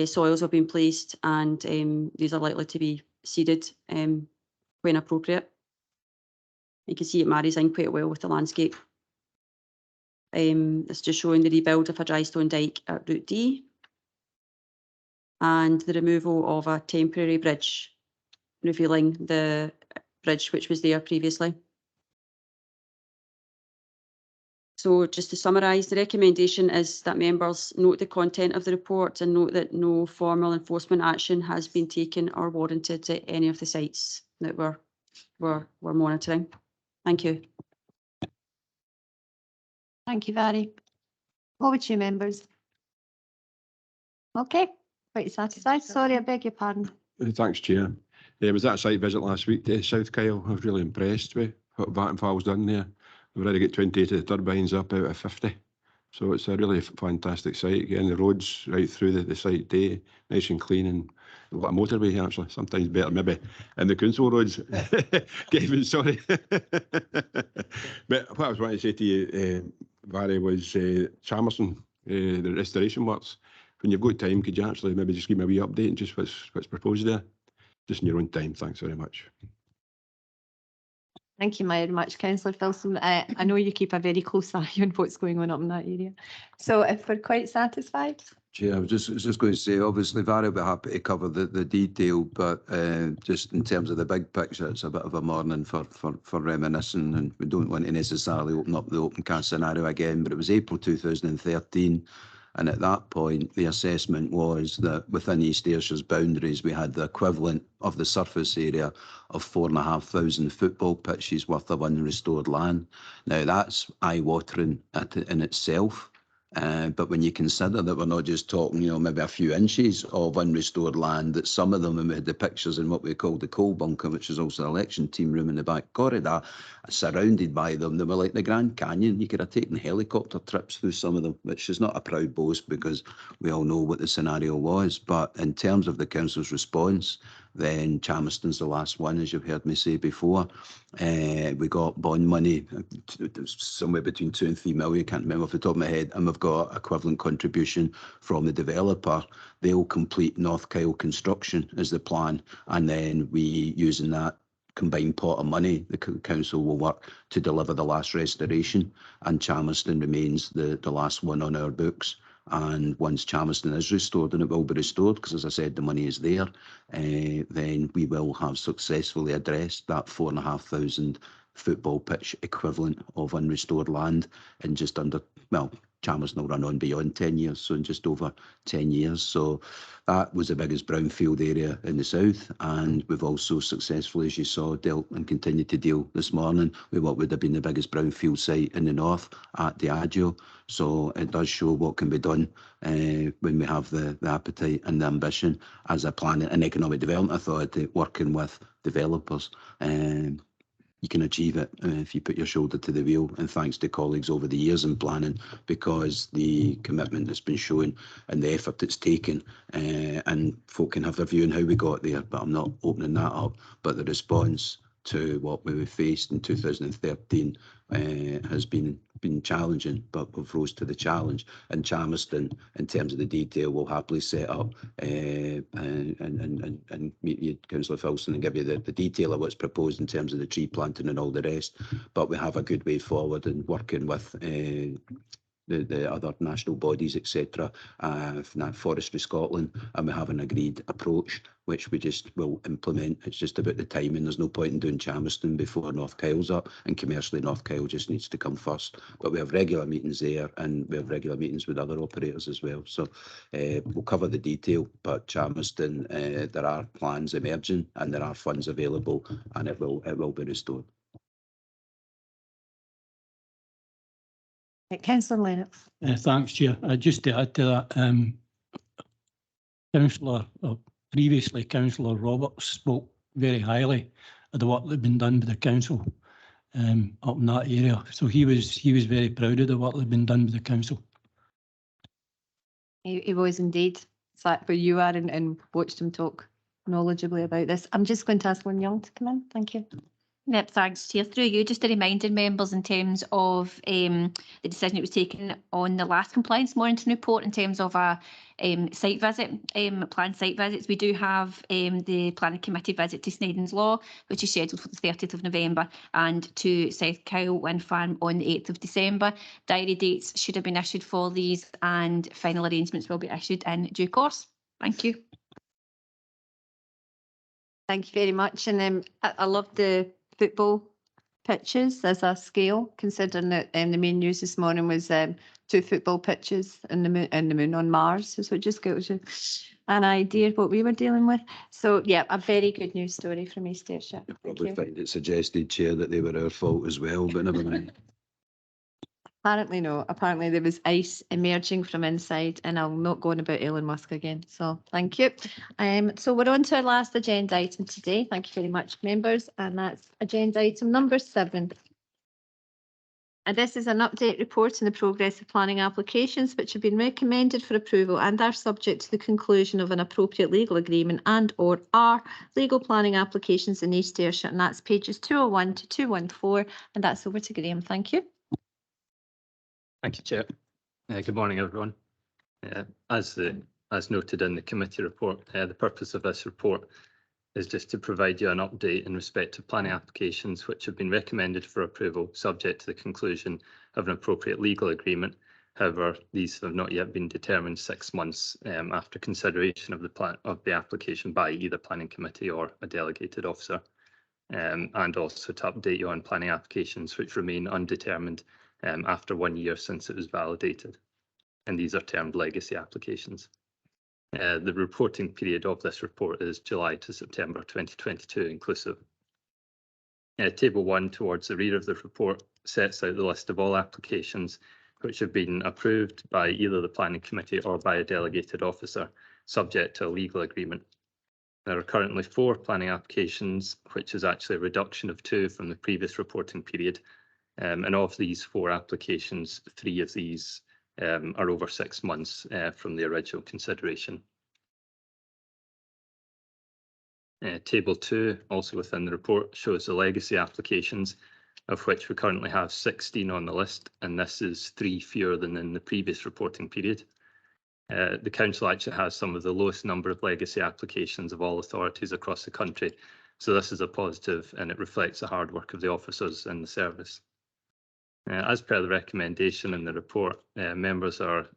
soils have been placed, and these are likely to be seeded when appropriate. You can see it marries in quite well with the landscape. It's just showing the rebuild of a dry stone dike at Route D and the removal of a temporary bridge, revealing the bridge which was there previously. So just to summarise, the recommendation is that members note the content of the report and note that no formal enforcement action has been taken or warranted at any of the sites that we're monitoring. Thank you. Thank you, Vary. Over to you, members. Okay, quite satisfied. Sorry, I beg your pardon. Thanks, Chair. I was at a site visit last week to South Kyle. I was really impressed with what Vattenfall's done there. We've already got 28 of the turbines up out of 50. So it's a really fantastic site. Again, the roads right through the site day, nice and clean, and a lot of motorway actually, sometimes better maybe in the council roads. Kevin, sorry. But what I was wanting to say to you, Barry, was Chamerson, the restoration works. When you've got time, could you actually maybe just give me a wee update and just what's proposed there? Just in your own time. Thanks very much. Thank you very much, Councillor Filson. I know you keep a very close eye on what's going on up in that area. So if we're quite satisfied. Chair, I was just going to say, obviously, Vary will be happy to cover the detail, but just in terms of the big picture, it's a bit of a morning for reminiscing, and we don't want to necessarily open up the open cast scenario again, but it was April 2013. And at that point, the assessment was that within East Ayrshire's boundaries, we had the equivalent of the surface area of 4,500 football pitches worth of unrestored land. Now, that's eye-watering in itself. But when you consider that we're not just talking, maybe a few inches of unrestored land, that some of them, and we had the pictures in what we call the coal bunker, which is also an election team room in the back corridor, surrounded by them, they were like the Grand Canyon. You could have taken helicopter trips through some of them, which is not a proud boast because we all know what the scenario was. But in terms of the council's response, then Chamerston's the last one, as you've heard me say before. We got bond money, somewhere between 2 and 3 million, can't remember off the top of my head, and we've got equivalent contribution from the developer. They'll complete North Kyle construction is the plan, and then we, using that combined pot of money, the council will work to deliver the last restoration, and Chamerston remains the last one on our books. And once Chalmers is restored, and it will be restored, because as I said, the money is there, then we will have successfully addressed that 4,500 football pitch equivalent of unrestored land in just under, well, Chalmers will run on beyond 10 years, so in just over 10 years. So that was the biggest brownfield area in the south, and we've also successfully, as you saw, dealt and continue to deal this morning with what would have been the biggest brownfield site in the north at Diageo. So it does show what can be done when we have the appetite and the ambition as a planning and economic development authority working with developers. You can achieve it if you put your shoulder to the wheel, and thanks to colleagues over the years in planning, because the commitment that's been shown and the effort that's taken, and folk can have their view on how we got there, but I'm not opening that up. But the response to what we faced in 2013 has been challenging, but we've rose to the challenge. And Chalmerston, in terms of the detail, will happily set up and meet you, Councillor Filson, and give you the detail of what's proposed in terms of the tree planting and all the rest. But we have a good way forward in working with the other national bodies, etc., Forestry Scotland, and we have an agreed approach which we just will implement. It's just about the timing. There's no point in doing Chalmerston before North Kyle's up, and commercially North Kyle just needs to come first. But we have regular meetings there, and we have regular meetings with other operators as well. So we'll cover the detail, but Chalmerston, there are plans emerging and there are funds available, and it will be restored. Councillor Lennox. Thanks, Chair. Just to add to that, previously Councillor Roberts spoke very highly of the work that had been done by the council up in that area. So he was very proud of the work that had been done by the council. He was indeed. Sat where you are and watched him talk knowledgeably about this. I'm just going to ask Lynn Young to come in. Thank you. Yep, thanks, Chair. Through you, just a reminder, members, in terms of the decision that was taken on the last compliance monitoring report in terms of a site visit, planned site visits. We do have the planning committee visit to Snedden's Law, which is scheduled for the 30th of November, and to South Kyle Wind Farm on the 8th of December. Diary dates should have been issued for these, and final arrangements will be issued in due course. Thank you. Thank you very much. And I love the football pitches as a scale, considering that the main news this morning was 2 football pitches in the moon on Mars. So it just gives you an idea of what we were dealing with. So yeah, a very good news story from East Ayrshire. You probably find it suggested, Chair, that they were our fault as well, but never mind. Apparently no. Apparently there was ice emerging from inside, and I'm not going about Elon Musk again. So thank you. So we're on to our last agenda item today. Thank you very much, members. And that's agenda item number 7. And this is an update report on the progress of planning applications which have been recommended for approval and are subject to the conclusion of an appropriate legal agreement and/or are legal planning applications in East Ayrshire. And that's pages 201 to 214. And that's over to Graham. Thank you. Thank you, Chair. Good morning, everyone. As noted in the committee report, the purpose of this report is just to provide you an update in respect to planning applications which have been recommended for approval, subject to the conclusion of an appropriate legal agreement. However, these have not yet been determined 6 months after consideration of the application by either planning committee or a delegated officer, and also to update you on planning applications which remain undetermined after 1 year since it was validated, and these are termed legacy applications. The reporting period of this report is July to September 2022 inclusive. Table 1 towards the rear of the report sets out the list of all applications which have been approved by either the planning committee or by a delegated officer, subject to a legal agreement. There are currently 4 planning applications, which is actually a reduction of 2 from the previous reporting period. And of these 4 applications, 3 of these are over 6 months from the original consideration. Table 2, also within the report, shows the legacy applications, of which we currently have 16 on the list, and this is 3 fewer than in the previous reporting period. The council actually has some of the lowest number of legacy applications of all authorities across the country, so this is a positive and it reflects the hard work of the officers in the service. As per the recommendation in the report, members are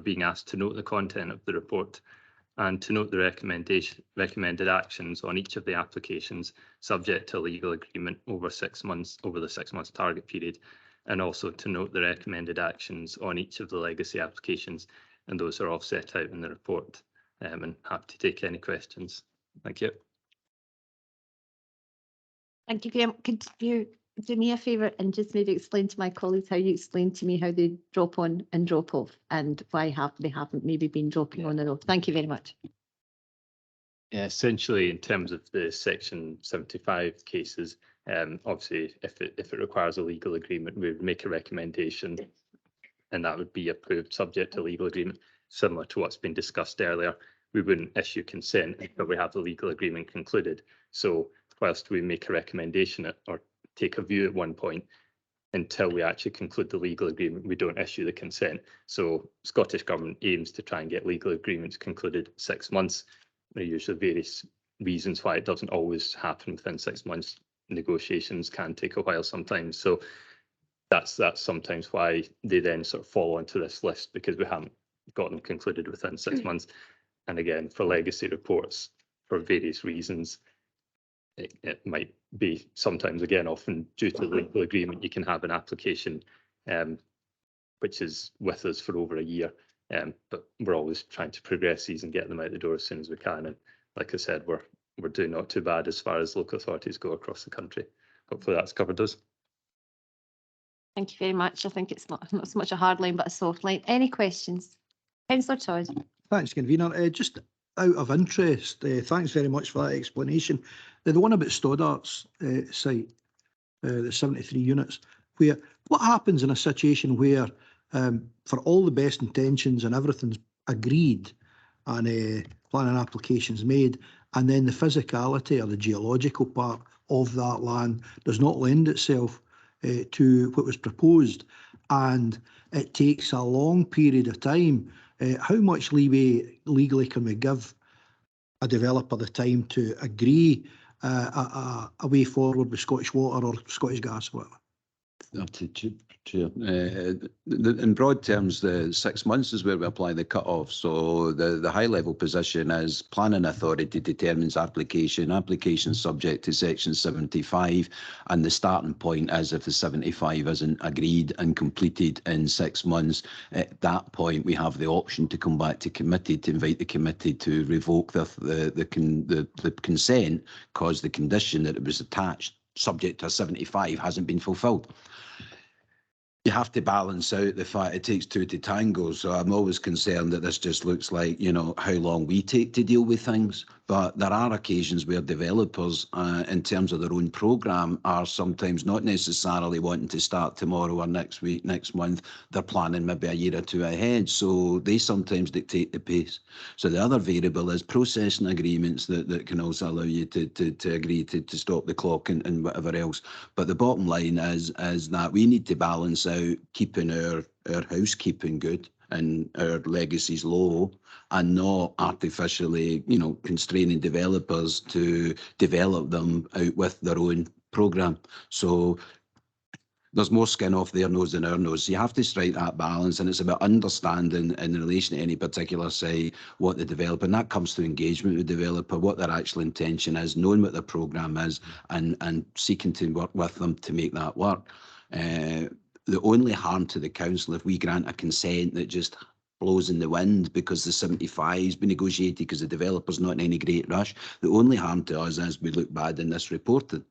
being asked to note the content of the report and to note the recommended actions on each of the applications subject to legal agreement over 6 months, over the 6 months target period, and also to note the recommended actions on each of the legacy applications, and those are all set out in the report. And happy to take any questions. Thank you. Thank you, Graham. Could you do me a favour and just maybe explain to my colleagues how you explained to me how they drop on and drop off and why they haven't maybe been dropping on and off? Thank you very much. Yeah, essentially, in terms of the Section 75 cases, obviously, if it requires a legal agreement, we would make a recommendation, and that would be approved subject to legal agreement, similar to what's been discussed earlier. We wouldn't issue consent until we have the legal agreement concluded. So whilst we make a recommendation or take a view at one point, until we actually conclude the legal agreement, we don't issue the consent. So Scottish Government aims to try and get legal agreements concluded 6 months. There are usually various reasons why it doesn't always happen within 6 months. Negotiations can take a while sometimes. So that's sometimes why they then sort of fall onto this list, because we haven't got them concluded within 6 months. And again, for legacy reports, for various reasons, it might be sometimes, again, often due to the legal agreement, you can have an application which is with us for over a year. But we're always trying to progress these and get them out the door as soon as we can. And like I said, we're doing not too bad as far as local authorities go across the country. Hopefully that's covered us. Thank you very much. I think it's not so much a hard line, but a soft line. Any questions? Councillor Todd. Thanks, Convener. Just out of interest, thanks very much for that explanation. The one about Stoddart's site, the 73 units, what happens in a situation where, for all the best intentions and everything's agreed and planning applications made, and then the physicality or the geological part of that land does not lend itself to what was proposed, and it takes a long period of time? How much leeway legally can we give a developer the time to agree a way forward with Scottish Water or Scottish Gas? Whatever? Chair. In broad terms, the 6 months is where we apply the cut-off. So the high-level position is planning authority determines application subject to Section 75, and the starting point is if the 75 isn't agreed and completed in 6 months. At that point, we have the option to come back to committee to invite the committee to revoke the consent, because the condition that it was attached subject to a 75 hasn't been fulfilled. You have to balance out the fact it takes two to tango. So I'm always concerned that this just looks like, how long we take to deal with things. But there are occasions where developers, in terms of their own programme, are sometimes not necessarily wanting to start tomorrow or next week, next month. They're planning maybe a year or two ahead. So they sometimes dictate the pace. So the other variable is processing agreements that can also allow you to agree to stop the clock and whatever else. But the bottom line is that we need to balance out keeping our housekeeping good and our legacies low, and not artificially, constraining developers to develop them out with their own programme. So there's more skin off their nose than our nose. So you have to strike that balance, and it's about understanding in relation to any particular site what the developer, and that comes through engagement with the developer, what their actual intention is, knowing what their programme is, and seeking to work with them to make that work. The only harm to the council if we grant a consent that just blows in the wind because the 75 has been negotiated because the developer's not in any great rush, the only harm to us is we look bad in this reporting.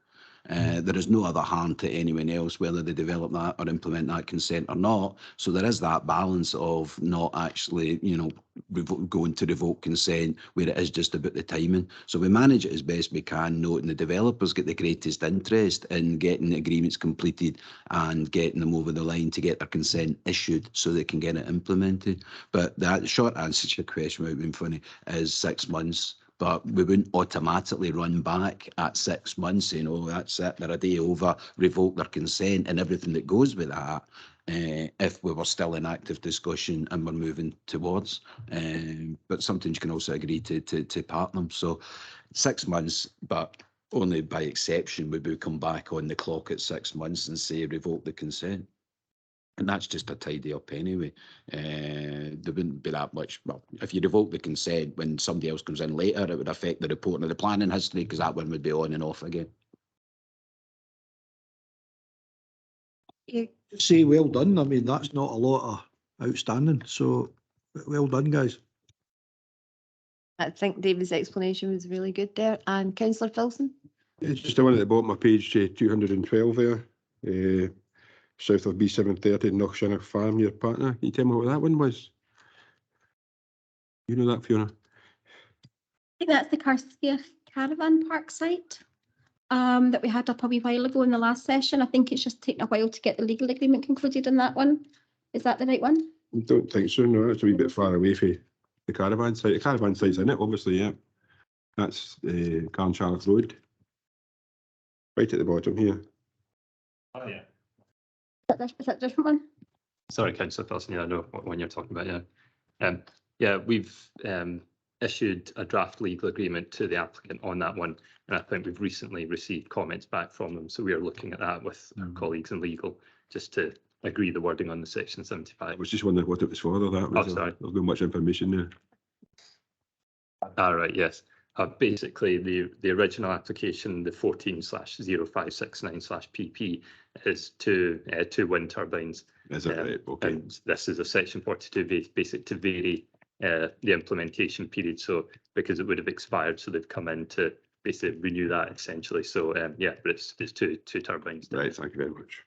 There is no other harm to anyone else, whether they develop that or implement that consent or not. So there is that balance of not actually, going to revoke consent where it is just about the timing. So we manage it as best we can, noting the developers get the greatest interest in getting agreements completed and getting them over the line to get their consent issued so they can get it implemented. But the short answer to your question, without being funny, is 6 months. But we wouldn't automatically run back at 6 months saying, oh, that's it, they're a day over, revoke their consent and everything that goes with that, if we were still in active discussion and we're moving towards. But sometimes you can also agree to part them. So 6 months, but only by exception would we come back on the clock at 6 months and say revoke the consent. And that's just a tidy up anyway. There wouldn't be that much. Well, if you revoke the consent when somebody else comes in later, it would affect the reporting of the planning history because that one would be on and off again. Say well done. I mean, that's not a lot of outstanding. So well done, guys. I think David's explanation was really good there. And Councillor Filson? It's just the one at the bottom of page 212 there. South of B730, Knockshinnock Farm, your partner. Can you tell me what that one was? You know that, Fiona? I think that's the Carskia Caravan Park site that we had up a wee while ago in the last session. I think it's just taken a while to get the legal agreement concluded on that one. Is that the right one? I don't think so, no. It's a wee bit far away from the caravan site. The caravan site's in it, obviously, yeah. That's Carnsharlock Road. Right at the bottom here. Oh, yeah. Is that a different one? Sorry, Councillor Felson, yeah, I know what one you're talking about, yeah. Yeah, we've issued a draft legal agreement to the applicant on that one, and I think we've recently received comments back from them, so we are looking at that with our colleagues in legal, just to agree the wording on the section 75. I was just wondering what it was for, though. That was, sorry. There's not much information there. All right, yes. Basically, the original application, the 14/0569/PP, is two wind turbines. Is that right? Okay. And this is a section 42 basic to vary the implementation period. So because it would have expired, so they've come in to basically renew that essentially. So yeah, but it's two turbines. Right. Thank you very much.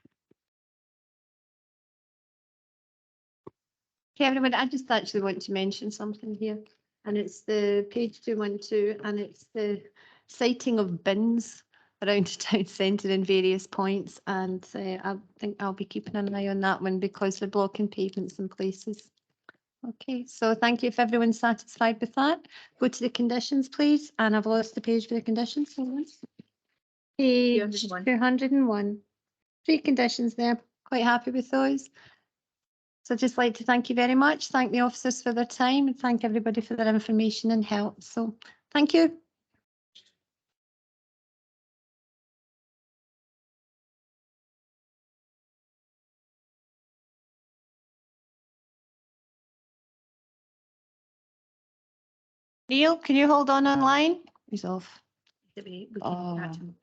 Okay, everyone, I just actually want to mention something here, and it's the page 212, and it's the siting of bins around the town centre in various points, and I think I'll be keeping an eye on that one because they're blocking pavements in places. Okay, so thank you if everyone's satisfied with that. Go to the conditions, please, and I've lost the page for the conditions. Page 201. 3 conditions there, quite happy with those. So I'd just like to thank you very much, thank the officers for their time and thank everybody for their information and help. So thank you. Neil, can you hold on online? He's off. We can Oh. catch him.